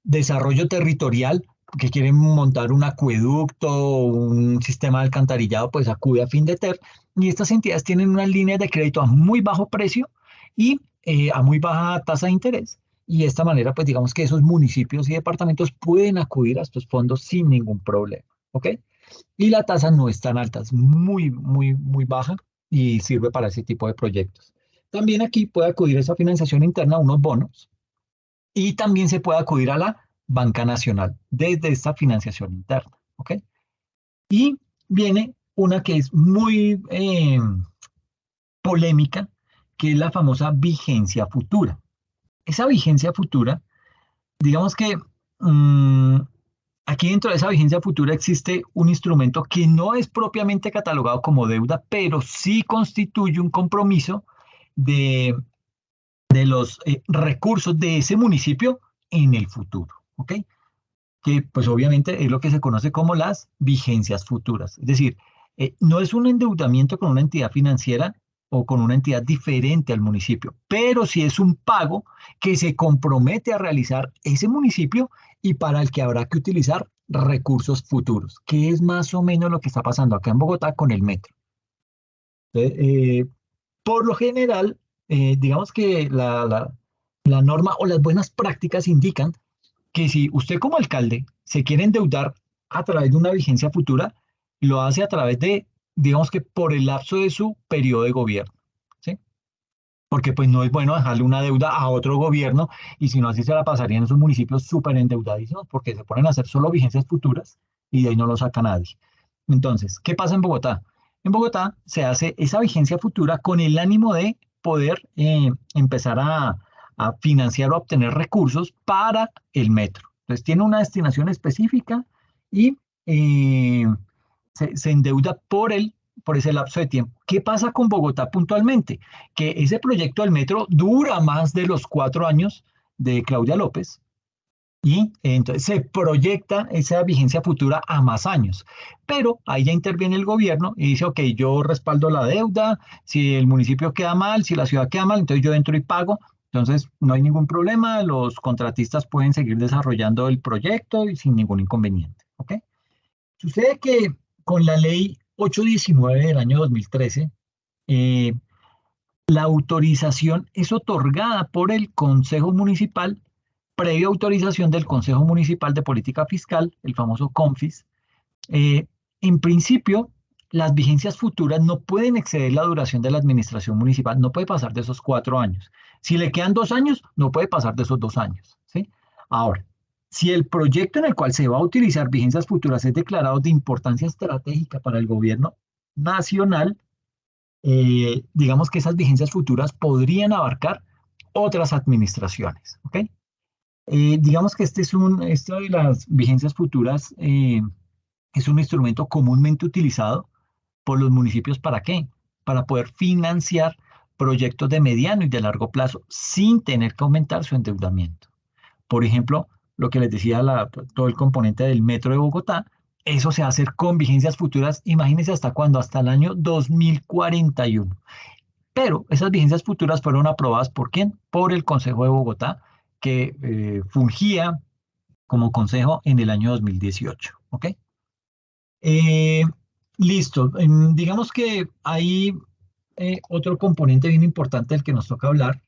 desarrollo territorial, que quieren montar un acueducto, un sistema de alcantarillado, pues acude a Findeter. Y estas entidades tienen unas líneas de crédito a muy bajo precio y a muy baja tasa de interés. Y de esta manera, pues digamos que esos municipios y departamentos pueden acudir a estos fondos sin ningún problema. ¿Ok? Y la tasa no es tan alta, es muy, muy, muy baja y sirve para ese tipo de proyectos. También aquí puede acudir a esa financiación interna, unos bonos, y también se puede acudir a la banca nacional desde esta financiación interna. ¿Ok? Y viene una que es muy polémica, que es la famosa vigencia futura. Esa vigencia futura, digamos que aquí dentro de esa vigencia futura existe un instrumento que no es propiamente catalogado como deuda, pero sí constituye un compromiso de, de los recursos de ese municipio en el futuro, ¿ok? Que pues obviamente es lo que se conoce como las vigencias futuras. Es decir, no es un endeudamiento con una entidad financiera o con una entidad diferente al municipio, pero sí es un pago que se compromete a realizar ese municipio y para el que habrá que utilizar recursos futuros, que es más o menos lo que está pasando acá en Bogotá con el metro. Entonces, por lo general, digamos que la norma o las buenas prácticas indican que si usted como alcalde se quiere endeudar a través de una vigencia futura, lo hace a través de, digamos que por el lapso de su periodo de gobierno, ¿sí? Porque pues no es bueno dejarle una deuda a otro gobierno y si no así se la pasaría en esos municipios súper endeudadísimos porque se ponen a hacer solo vigencias futuras y de ahí no lo saca nadie. Entonces, ¿qué pasa en Bogotá? En Bogotá se hace esa vigencia futura con el ánimo de poder empezar a financiar o obtener recursos para el metro. Entonces tiene una destinación específica y se endeuda por ese lapso de tiempo. ¿Qué pasa con Bogotá puntualmente? Que ese proyecto del metro dura más de los 4 años de Claudia López y entonces se proyecta esa vigencia futura a más años. Pero ahí ya interviene el gobierno y dice, ok, yo respaldo la deuda, si el municipio queda mal, si la ciudad queda mal, entonces yo entro y pago. Entonces no hay ningún problema, los contratistas pueden seguir desarrollando el proyecto y sin ningún inconveniente. ¿Ok? Sucede que con la ley 819 del año 2013, eh, la autorización es otorgada por el Consejo Municipal, previa autorización del Consejo Municipal de Política Fiscal, el famoso CONFIS. Eh, en principio, las vigencias futuras no pueden exceder la duración de la administración municipal, no puede pasar de esos 4 años. Si le quedan 2 años, no puede pasar de esos 2 años, ¿sí? Ahora, si el proyecto en el cual se va a utilizar vigencias futuras es declarado de importancia estratégica para el gobierno nacional, digamos que esas vigencias futuras podrían abarcar otras administraciones, ¿ok? Digamos que esto de las vigencias futuras es un instrumento comúnmente utilizado por los municipios ¿para qué? Para poder financiar proyectos de mediano y de largo plazo sin tener que aumentar su endeudamiento. Por ejemplo, lo que les decía, todo el componente del metro de Bogotá, eso se va a hacer con vigencias futuras, imagínense hasta cuándo, hasta el año 2041. Pero esas vigencias futuras fueron aprobadas ¿por quién? Por el Consejo de Bogotá, que fungía como consejo en el año 2018. ¿Ok? Eh, listo. Digamos que hay otro componente bien importante del que nos toca hablar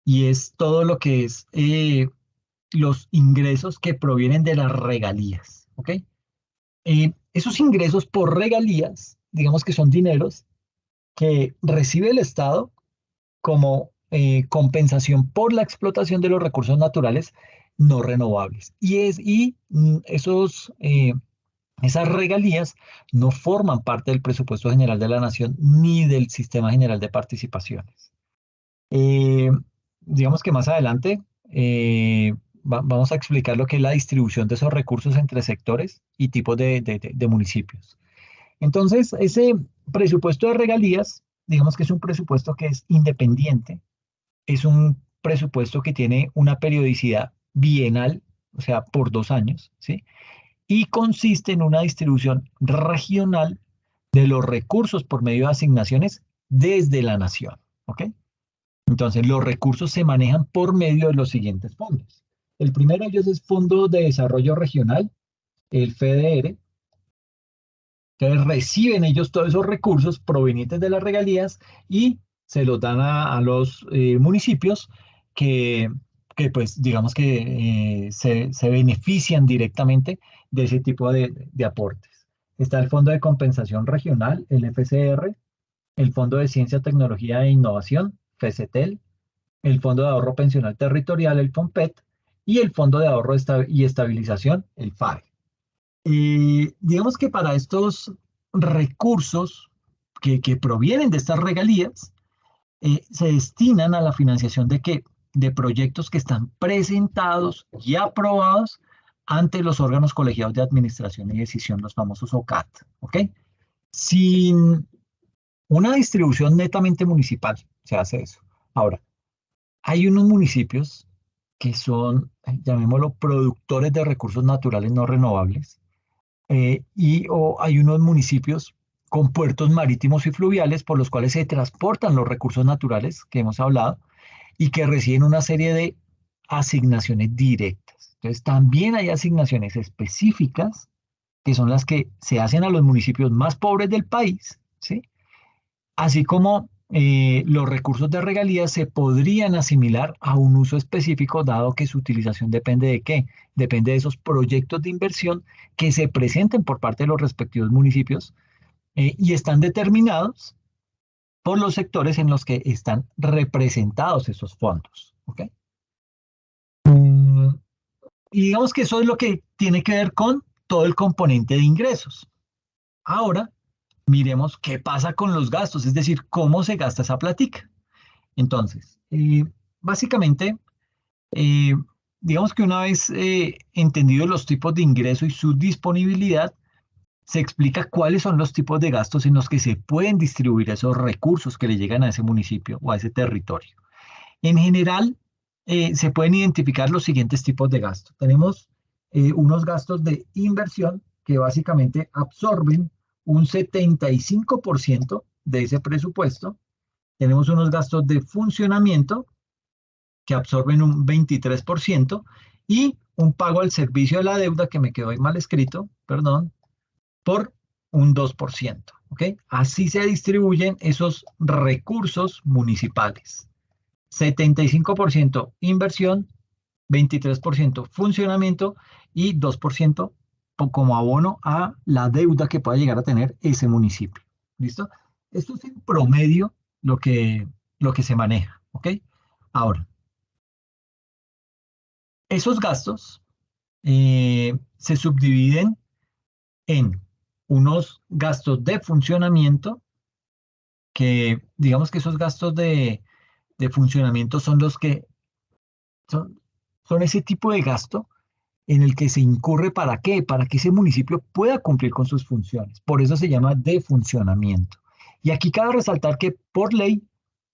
y es todo lo que es los ingresos que provienen de las regalías. ¿Ok? Esos ingresos por regalías, digamos que son dineros que recibe el Estado como compensación por la explotación de los recursos naturales no renovables. Esos Esas regalías no forman parte del presupuesto general de la nación ni del sistema general de participaciones. Eh, digamos que más adelante vamos a explicar lo que es la distribución de esos recursos entre sectores y tipos de municipios. Entonces, ese presupuesto de regalías, digamos que es un presupuesto que es independiente, es un presupuesto que tiene una periodicidad bienal, o sea, por 2 años, ¿sí? Y consiste en una distribución regional de los recursos por medio de asignaciones desde la nación, ¿ok? Entonces, los recursos se manejan por medio de los siguientes fondos. El primero de ellos es Fondo de Desarrollo Regional, el FDR. Entonces, reciben ellos todos esos recursos provenientes de las regalías y se los dan a los municipios que, que, pues, digamos que se benefician directamente de ese tipo de aportes. Está el Fondo de Compensación Regional, el FCR, el Fondo de Ciencia, Tecnología e Innovación, FECETEL, el Fondo de Ahorro Pensional Territorial, el FONPET, y el Fondo de Ahorro y Estabilización, el FAE. Digamos que para estos recursos que provienen de estas regalías, se destinan a la financiación de qué? De proyectos que están presentados y aprobados ante los órganos colegiados de administración y decisión, los famosos OCAT, ¿ok? Sin una distribución netamente municipal se hace eso. Ahora, hay unos municipios que son, llamémoslo, productores de recursos naturales no renovables, o hay unos municipios con puertos marítimos y fluviales por los cuales se transportan los recursos naturales que hemos hablado y que reciben una serie de asignaciones directas. Entonces, también hay asignaciones específicas que son las que se hacen a los municipios más pobres del país, ¿sí? Así como los recursos de regalías se podrían asimilar a un uso específico, dado que su utilización depende de qué? Depende de esos proyectos de inversión que se presenten por parte de los respectivos municipios y están determinados por los sectores en los que están representados esos fondos. ¿Ok? Mm, y digamos que eso es lo que tiene que ver con todo el componente de ingresos. Ahora, miremos qué pasa con los gastos, es decir, cómo se gasta esa platica. Entonces, básicamente, eh, digamos que una vez entendidos los tipos de ingreso y su disponibilidad, se explica cuáles son los tipos de gastos en los que se pueden distribuir esos recursos que le llegan a ese municipio o a ese territorio. En general, se pueden identificar los siguientes tipos de gastos. Tenemos unos gastos de inversión que básicamente absorben un 75% de ese presupuesto. Tenemos unos gastos de funcionamiento que absorben un 23% y un pago al servicio de la deuda, que me quedó ahí mal escrito, perdón, por un 2%. ¿Ok? Así se distribuyen esos recursos municipales. 75% inversión, 23% funcionamiento y 2% como abono a la deuda que pueda llegar a tener ese municipio. ¿Listo? Esto es en promedio lo que se maneja. ¿Ok? Ahora, esos gastos se subdividen en unos gastos de funcionamiento, que digamos que esos gastos de funcionamiento son los que son, son ese tipo de gasto en el que se incurre ¿para qué? Para que ese municipio pueda cumplir con sus funciones. Por eso se llama de funcionamiento. Y aquí cabe resaltar que por ley,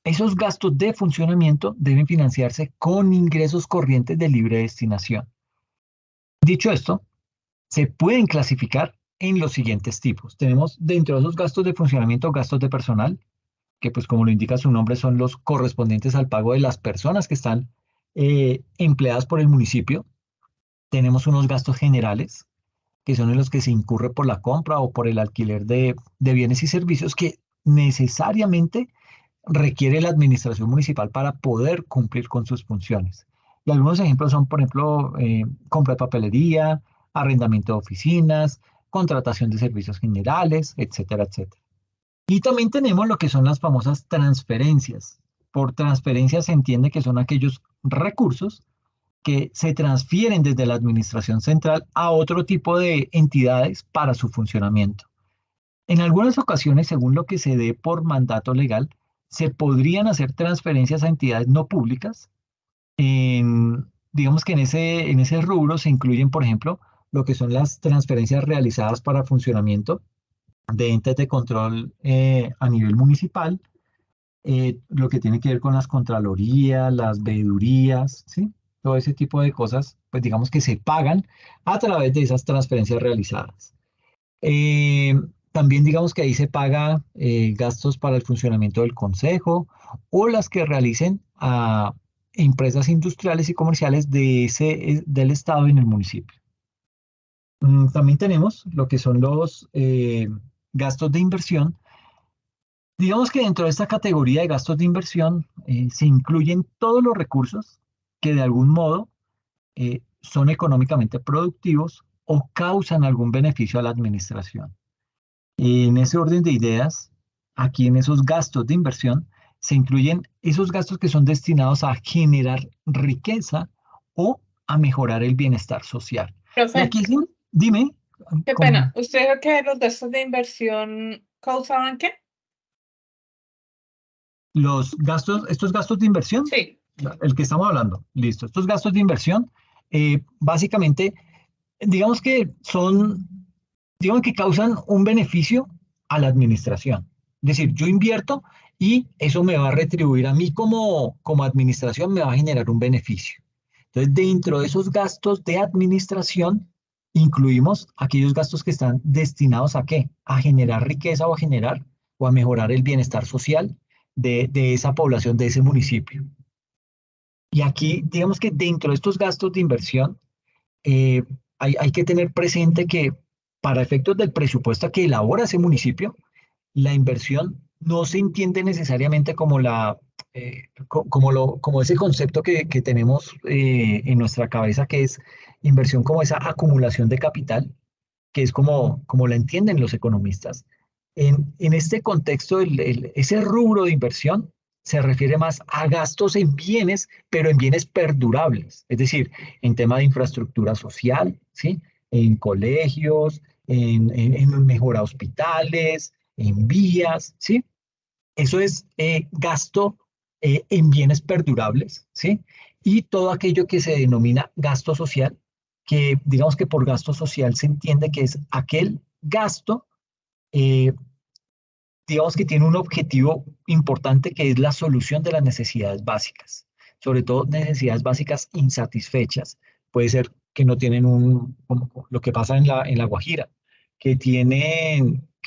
esos gastos de funcionamiento deben financiarse con ingresos corrientes de libre destinación. Dicho esto, se pueden clasificar en los siguientes tipos. Tenemos dentro de esos gastos de funcionamiento gastos de personal, que pues como lo indica su nombre son los correspondientes al pago de las personas que están empleadas por el municipio. Tenemos unos gastos generales, que son en los que se incurre por la compra o por el alquiler de bienes y servicios que necesariamente requiere la administración municipal para poder cumplir con sus funciones. Y algunos ejemplos son, por ejemplo, compra de papelería, arrendamiento de oficinas, contratación de servicios generales, etcétera, etcétera. Y también tenemos lo que son las famosas transferencias. Por transferencias se entiende que son aquellos recursos que se transfieren desde la administración central a otro tipo de entidades para su funcionamiento. En algunas ocasiones, según lo que se dé por mandato legal, se podrían hacer transferencias a entidades no públicas. Digamos que en ese rubro se incluyen, por ejemplo, lo que son las transferencias realizadas para funcionamiento de entes de control a nivel municipal, lo que tiene que ver con las contralorías, las veedurías, ¿sí? Todo ese tipo de cosas, pues digamos que se pagan a través de esas transferencias realizadas. Eh, También digamos que ahí se paga gastos para el funcionamiento del consejo o las que realicen a empresas industriales y comerciales del estado en el municipio. También tenemos lo que son los gastos de inversión. Digamos que dentro de esta categoría de gastos de inversión se incluyen todos los recursos que de algún modo son económicamente productivos o causan algún beneficio a la administración. En ese orden de ideas, aquí en esos gastos de inversión se incluyen esos gastos que son destinados a generar riqueza o a mejorar el bienestar social. Y Profe, aquí dime, qué pena. ¿Usted dijo que los gastos de inversión causaban qué? estos gastos de inversión, Sí. el que estamos hablando, listo, estos gastos de inversión, básicamente, digamos que digamos que causan un beneficio a la administración. Es decir, yo invierto y eso me va a retribuir a mí como administración, me va a generar un beneficio. Entonces, dentro de esos gastos de administración, incluimos aquellos gastos que están destinados ¿a qué? A generar riqueza o a generar o a mejorar el bienestar social de esa población, de ese municipio. Y aquí, digamos que dentro de estos gastos de inversión, eh, hay que tener presente que para efectos del presupuesto que elabora ese municipio, la inversión no se entiende necesariamente como como ese concepto que tenemos en nuestra cabeza, que es inversión como esa acumulación de capital, que es como la entienden los economistas. En este contexto, ese rubro de inversión se refiere más a gastos en bienes, pero en bienes perdurables, es decir, en tema de infraestructura social, ¿sí? En colegios, en mejora hospitales, en vías, ¿sí? Eso es gasto en bienes perdurables, ¿sí? Y todo aquello que se denomina gasto social, que digamos que por gasto social se entiende que es aquel gasto, eh, digamos que tiene un objetivo importante que es la solución de las necesidades básicas, sobre todo necesidades básicas insatisfechas. Puede ser que no tienen como lo que pasa en la Guajira, que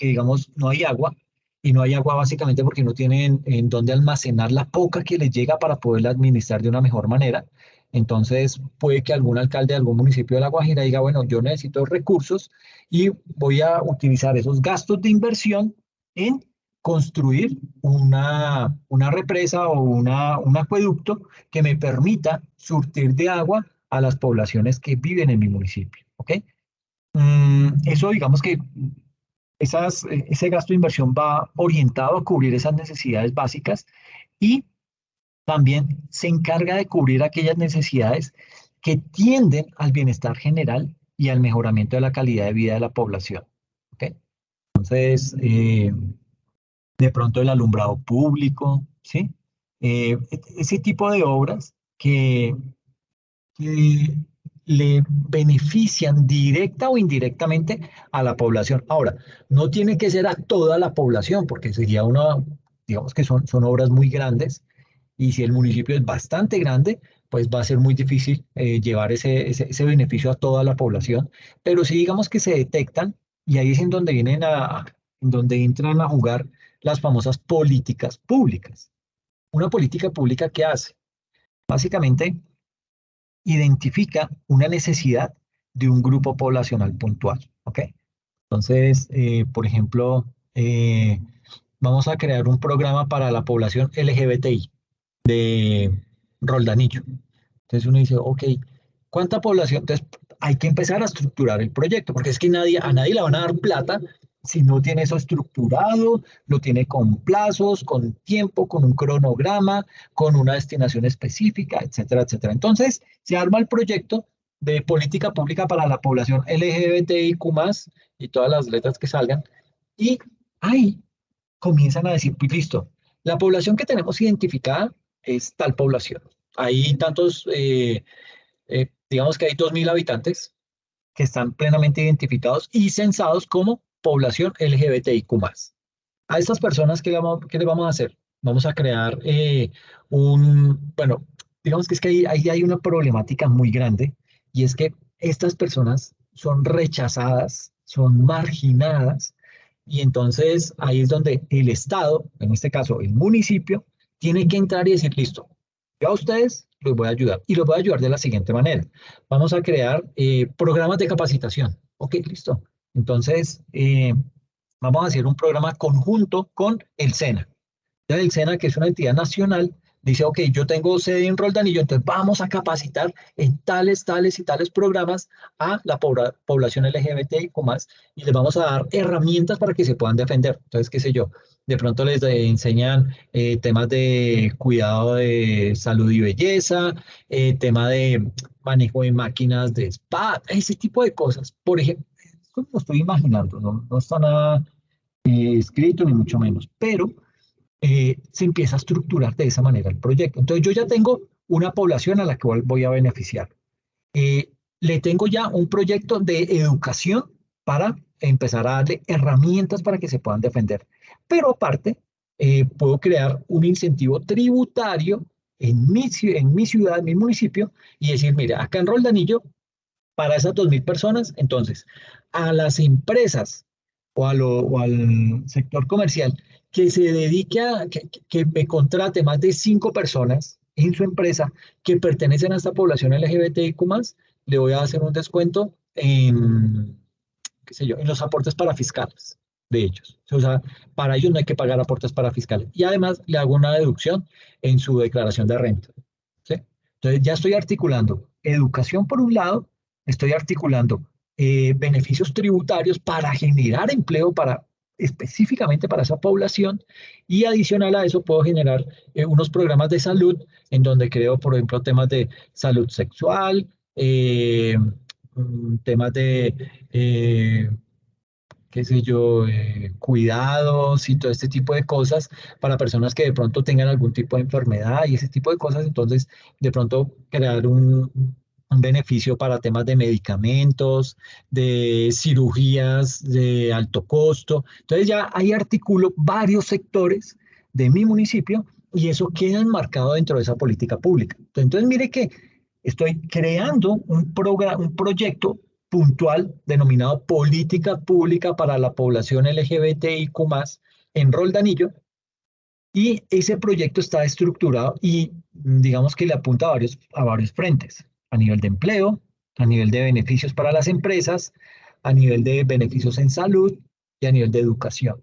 digamos no hay agua, y no hay agua básicamente porque no tienen en dónde almacenar la poca que les llega para poderla administrar de una mejor manera. Entonces puede que algún alcalde de algún municipio de La Guajira diga, bueno, yo necesito recursos y voy a utilizar esos gastos de inversión en construir una represa o un acueducto que me permita surtir de agua a las poblaciones que viven en mi municipio. ¿Ok? Eso digamos que ese gasto de inversión va orientado a cubrir esas necesidades básicas y también se encarga de cubrir aquellas necesidades que tienden al bienestar general y al mejoramiento de la calidad de vida de la población. ¿Ok? Entonces, de pronto el alumbrado público, ¿sí? Ese tipo de obras que le benefician directa o indirectamente a la población. Ahora, no tiene que ser a toda la población, porque sería digamos que son obras muy grandes, y si el municipio es bastante grande, pues va a ser muy difícil llevar ese beneficio a toda la población, pero si digamos que se detectan, y ahí es en donde en donde entran a jugar las famosas políticas públicas. Una política pública, ¿qué hace? Básicamente identifica una necesidad de un grupo poblacional puntual, ¿ok? Entonces, por ejemplo, vamos a crear un programa para la población LGBTI de Roldanillo. Entonces uno dice, ok, ¿cuánta población? Entonces hay que empezar a estructurar el proyecto, porque es que a nadie le van a dar plata si no tiene eso estructurado, lo tiene con plazos, con tiempo, con un cronograma, con una destinación específica, etcétera, etcétera. Entonces, se arma el proyecto de política pública para la población LGBTIQ+, y todas las letras que salgan, y ahí comienzan a decir, pues listo, la población que tenemos identificada es tal población. Hay tantos, digamos que hay 2.000 habitantes que están plenamente identificados y censados como población LGBTIQ+. A estas personas, ¿qué le vamos a hacer? Vamos a crear bueno, digamos que es que ahí hay una problemática muy grande, y es que estas personas son rechazadas, son marginadas, y entonces ahí es donde el Estado, en este caso el municipio, tiene que entrar y decir, listo, yo a ustedes los voy a ayudar, y los voy a ayudar de la siguiente manera. Vamos a crear programas de capacitación. Ok, listo. Entonces, vamos a hacer un programa conjunto con el SENA. Entonces, el SENA, que es una entidad nacional, dice, ok, yo tengo sede en Roldanillo, entonces vamos a capacitar en tales, tales y tales programas a la población LGBTIQ+, y les vamos a dar herramientas para que se puedan defender. Entonces, qué sé yo, de pronto les enseñan temas de cuidado de salud y belleza, tema de manejo de máquinas de spa, ese tipo de cosas. Por ejemplo, esto lo estoy imaginando, no está nada escrito ni mucho menos, pero se empieza a estructurar de esa manera el proyecto. Entonces yo ya tengo una población a la que voy a beneficiar. Le tengo ya un proyecto de educación para empezar a darle herramientas para que se puedan defender. Pero aparte, puedo crear un incentivo tributario en mi ciudad, en mi municipio, y decir, mira, acá en Roldanillo, para esas 2.000 personas, entonces, a las empresas o al sector comercial que se dedique que me contrate más de 5 personas en su empresa que pertenecen a esta población LGBTIQ+, le voy a hacer un descuento en, qué sé yo, en los aportes para fiscales de ellos. O sea, para ellos no hay que pagar aportes para fiscales. Y además le hago una deducción en su declaración de renta. ¿Sí? Entonces ya estoy articulando educación por un lado, estoy articulando beneficios tributarios para generar empleo específicamente para esa población, y adicional a eso puedo generar unos programas de salud en donde creo, por ejemplo, temas de salud sexual, temas de qué sé yo, cuidados y todo este tipo de cosas para personas que de pronto tengan algún tipo de enfermedad y ese tipo de cosas. Entonces, de pronto crear un beneficio para temas de medicamentos, de cirugías de alto costo. Entonces, ya ahí articulo varios sectores de mi municipio, y eso queda enmarcado dentro de esa política pública. Entonces, mire que estoy creando un proyecto puntual denominado Política Pública para la Población LGBTIQ+, en Roldanillo, y ese proyecto está estructurado y digamos que le apunta a varios frentes, a nivel de empleo, a nivel de beneficios para las empresas, a nivel de beneficios en salud y a nivel de educación.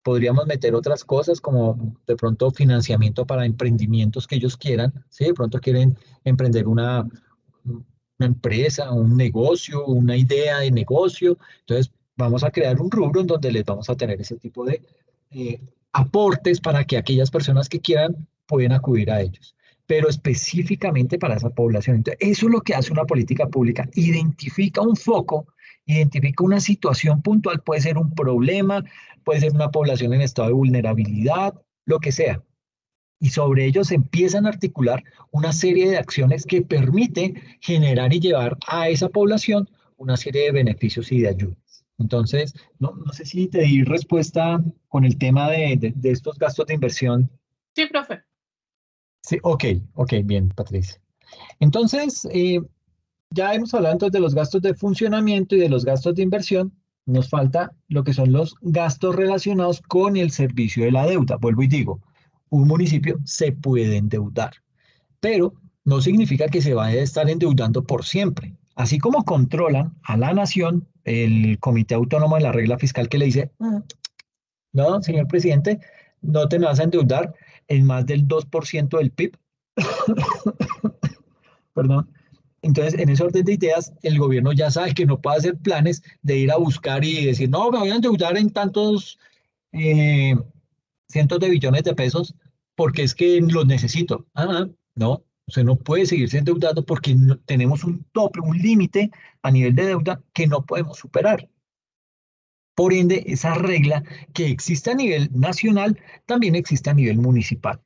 Podríamos meter otras cosas como de pronto financiamiento para emprendimientos que ellos quieran, ¿sí? De pronto quieren emprender una empresa, un negocio, una idea de negocio. Entonces, vamos a crear un rubro en donde les vamos a tener ese tipo de eh, aportes para que aquellas personas que quieran puedan acudir a ellos, pero específicamente para esa población. Entonces, eso es lo que hace una política pública: identifica un foco, identifica una situación puntual, puede ser un problema, puede ser una población en estado de vulnerabilidad, lo que sea, y sobre ellos se empiezan a articular una serie de acciones que permiten generar y llevar a esa población una serie de beneficios y de ayudas. Entonces, no sé si te di respuesta con el tema de estos gastos de inversión. Sí, profe. Sí, ok, bien, Patricia. Entonces, ya hemos hablado entonces de los gastos de funcionamiento y de los gastos de inversión. Nos falta lo que son los gastos relacionados con el servicio de la deuda. Vuelvo y digo, un municipio se puede endeudar, pero no significa que se vaya a estar endeudando por siempre. Así como controlan a la nación, el Comité Autónomo de la Regla Fiscal, que le dice, no, señor presidente, no te me vas a endeudar en más del 2% del PIB, perdón. Entonces, en ese orden de ideas, el gobierno ya sabe que no puede hacer planes de ir a buscar y decir, no, me voy a endeudar en tantos eh, cientos de billones de pesos porque es que los necesito. No, usted no puede seguirse endeudando porque tenemos un tope, un límite a nivel de deuda que no podemos superar. Por ende, esa regla que existe a nivel nacional también existe a nivel municipal.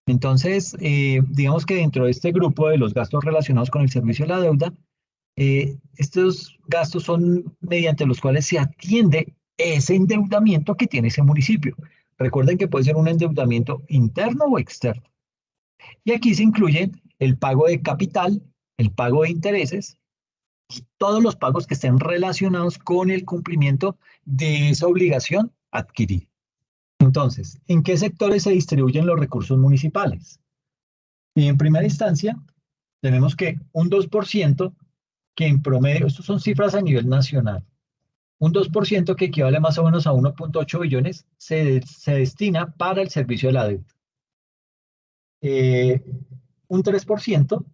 Entonces, digamos que dentro de este grupo de los gastos relacionados con el servicio de la deuda, estos gastos son mediante los cuales se atiende ese endeudamiento que tiene ese municipio. Recuerden que puede ser un endeudamiento interno o externo. Y aquí se incluyen el pago de capital, el pago de intereses y todos los pagos que estén relacionados con el cumplimiento de esa obligación adquirida. Entonces, ¿en qué sectores se distribuyen los recursos municipales? Y en primera instancia, tenemos que un 2% que en promedio, estas son cifras a nivel nacional, un 2% que equivale más o menos a 1.8 billones se destina para el servicio de la deuda. Eh, un 3%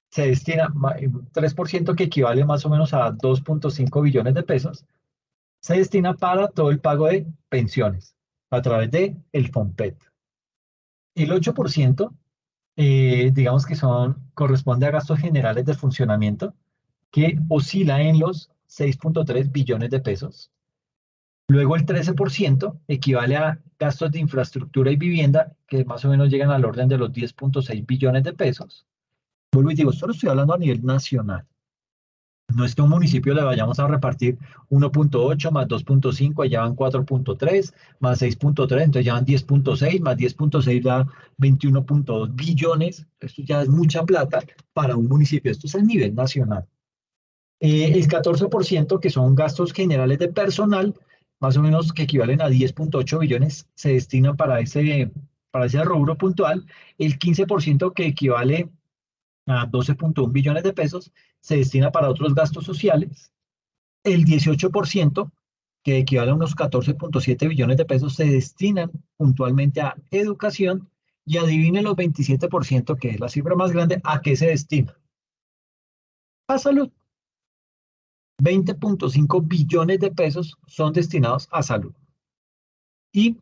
se destina, 3% que equivale más o menos a 2.5 billones de pesos, se destina para todo el pago de pensiones a través de el FOMPET. El 8%, digamos que corresponde a gastos generales de funcionamiento, que oscila en los 6.3 billones de pesos. Luego el 13% equivale a gastos de infraestructura y vivienda, que más o menos llegan al orden de los 10.6 billones de pesos. Vuelvo y digo, esto lo estoy hablando a nivel nacional. No es que a un municipio le vayamos a repartir 1.8 más 2.5, allá van 4.3, más 6.3, entonces ya van 10.6, más 10.6 da 21.2 billones. Esto ya es mucha plata para un municipio. Esto es a nivel nacional. El 14%, que son gastos generales de personal, más o menos que equivalen a 10.8 billones, se destinan para ese rubro puntual. El 15%, que equivale a 12.1 billones de pesos, se destina para otros gastos sociales. El 18%, que equivale a unos 14.7 billones de pesos, se destinan puntualmente a educación. Y adivine los 27%, que es la cifra más grande, ¿a qué se destina? A salud. 20.5 billones de pesos son destinados a salud. Y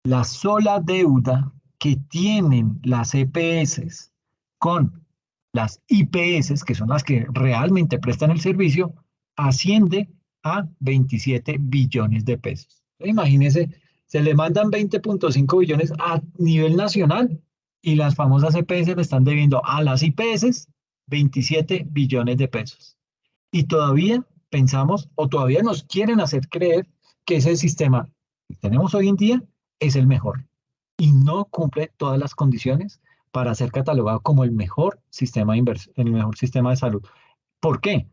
la sola deuda que tienen las EPS con las IPS, que son las que realmente prestan el servicio, asciende a 27 billones de pesos. Imagínense, se le mandan 20.5 billones a nivel nacional y las famosas EPS le están debiendo a las IPS 27 billones de pesos. Y todavía pensamos o todavía nos quieren hacer creer que ese sistema que tenemos hoy en día es el mejor y no cumple todas las condiciones para ser catalogado como el mejor sistema el mejor sistema de salud. ¿Por qué?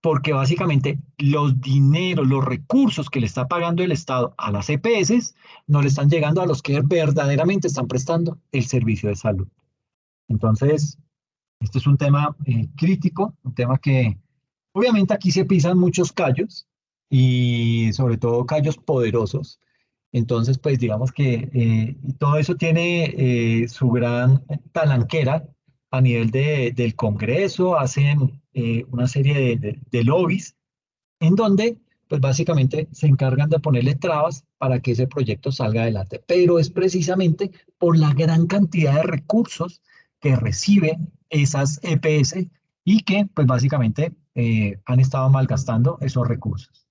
Porque básicamente los dineros, los recursos que le está pagando el Estado a las EPS no le están llegando a los que verdaderamente están prestando el servicio de salud. Entonces, este es un tema crítico, un tema que obviamente aquí se pisan muchos callos y sobre todo callos poderosos. Entonces, pues digamos que todo eso tiene su gran talanquera a nivel del Congreso, hacen una serie de lobbies en donde pues básicamente se encargan de ponerle trabas para que ese proyecto salga adelante. Pero es precisamente por la gran cantidad de recursos que reciben esas EPS y que pues básicamente han estado malgastando esos recursos.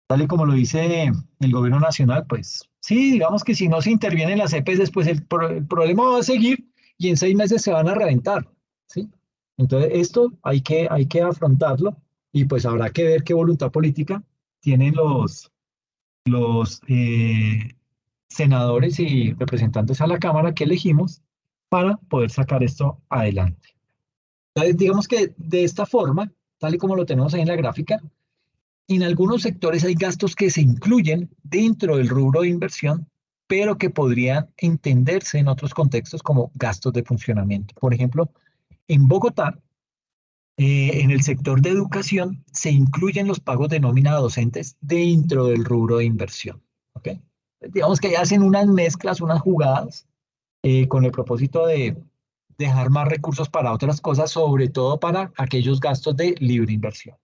Tal y como lo dice el gobierno nacional, pues sí, digamos que si no se intervienen las EPS, pues el problema va a seguir y en 6 meses se van a reventar, ¿sí? Entonces esto hay que afrontarlo y pues habrá que ver qué voluntad política tienen los senadores y representantes a la Cámara que elegimos para poder sacar esto adelante. Entonces, digamos que de esta forma, tal y como lo tenemos ahí en la gráfica, en algunos sectores hay gastos que se incluyen dentro del rubro de inversión, pero que podrían entenderse en otros contextos como gastos de funcionamiento. Por ejemplo, en Bogotá, en el sector de educación, se incluyen los pagos de nómina a docentes dentro del rubro de inversión. ¿Ok? Digamos que hacen unas mezclas, unas jugadas con el propósito dejar más recursos para otras cosas, sobre todo para aquellos gastos de libre inversión.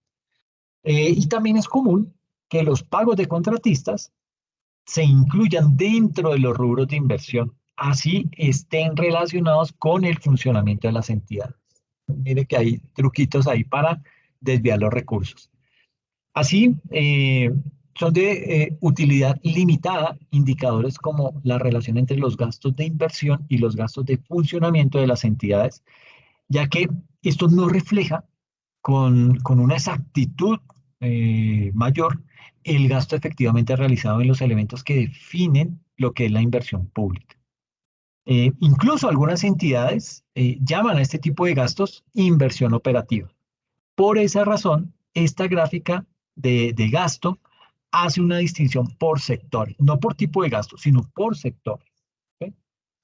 Y también es común que los pagos de contratistas se incluyan dentro de los rubros de inversión, así estén relacionados con el funcionamiento de las entidades. Mire que hay truquitos ahí para desviar los recursos. Así, son de utilidad limitada indicadores como la relación entre los gastos de inversión y los gastos de funcionamiento de las entidades, ya que esto no refleja con una exactitud mayor el gasto efectivamente realizado en los elementos que definen lo que es la inversión pública. Incluso algunas entidades llaman a este tipo de gastos inversión operativa. Por esa razón, esta gráfica de gasto hace una distinción por sector, no por tipo de gasto, sino por sector, ¿ok?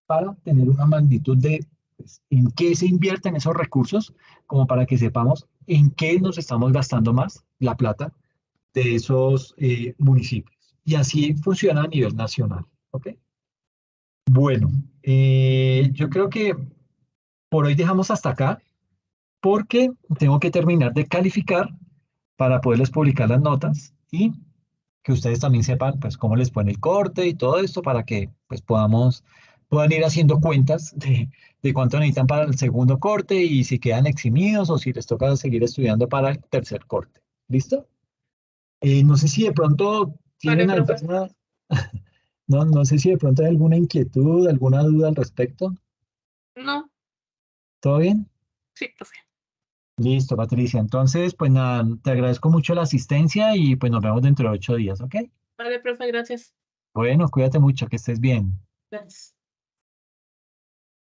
Para tener una magnitud de pues, en qué se invierten esos recursos, como para que sepamos en qué nos estamos gastando más la plata de esos municipios. Y así funciona a nivel nacional, ¿ok? Bueno, yo creo que por hoy dejamos hasta acá, porque tengo que terminar de calificar para poderles publicar las notas y que ustedes también sepan pues cómo les pone el corte y todo esto para que pues puedan ir haciendo cuentas de cuánto necesitan para el segundo corte y si quedan eximidos o si les toca seguir estudiando para el tercer corte. ¿Listo? No sé si de pronto Vale, tienen profe. alguna, no sé si de pronto hay alguna inquietud, alguna duda al respecto. No, ¿Todo bien? sí, profe. Listo, Patricia. Entonces, pues nada, te agradezco mucho la asistencia y pues nos vemos dentro de 8 días, ¿ok? Vale, profe, gracias. Bueno, cuídate mucho, que estés bien. Gracias.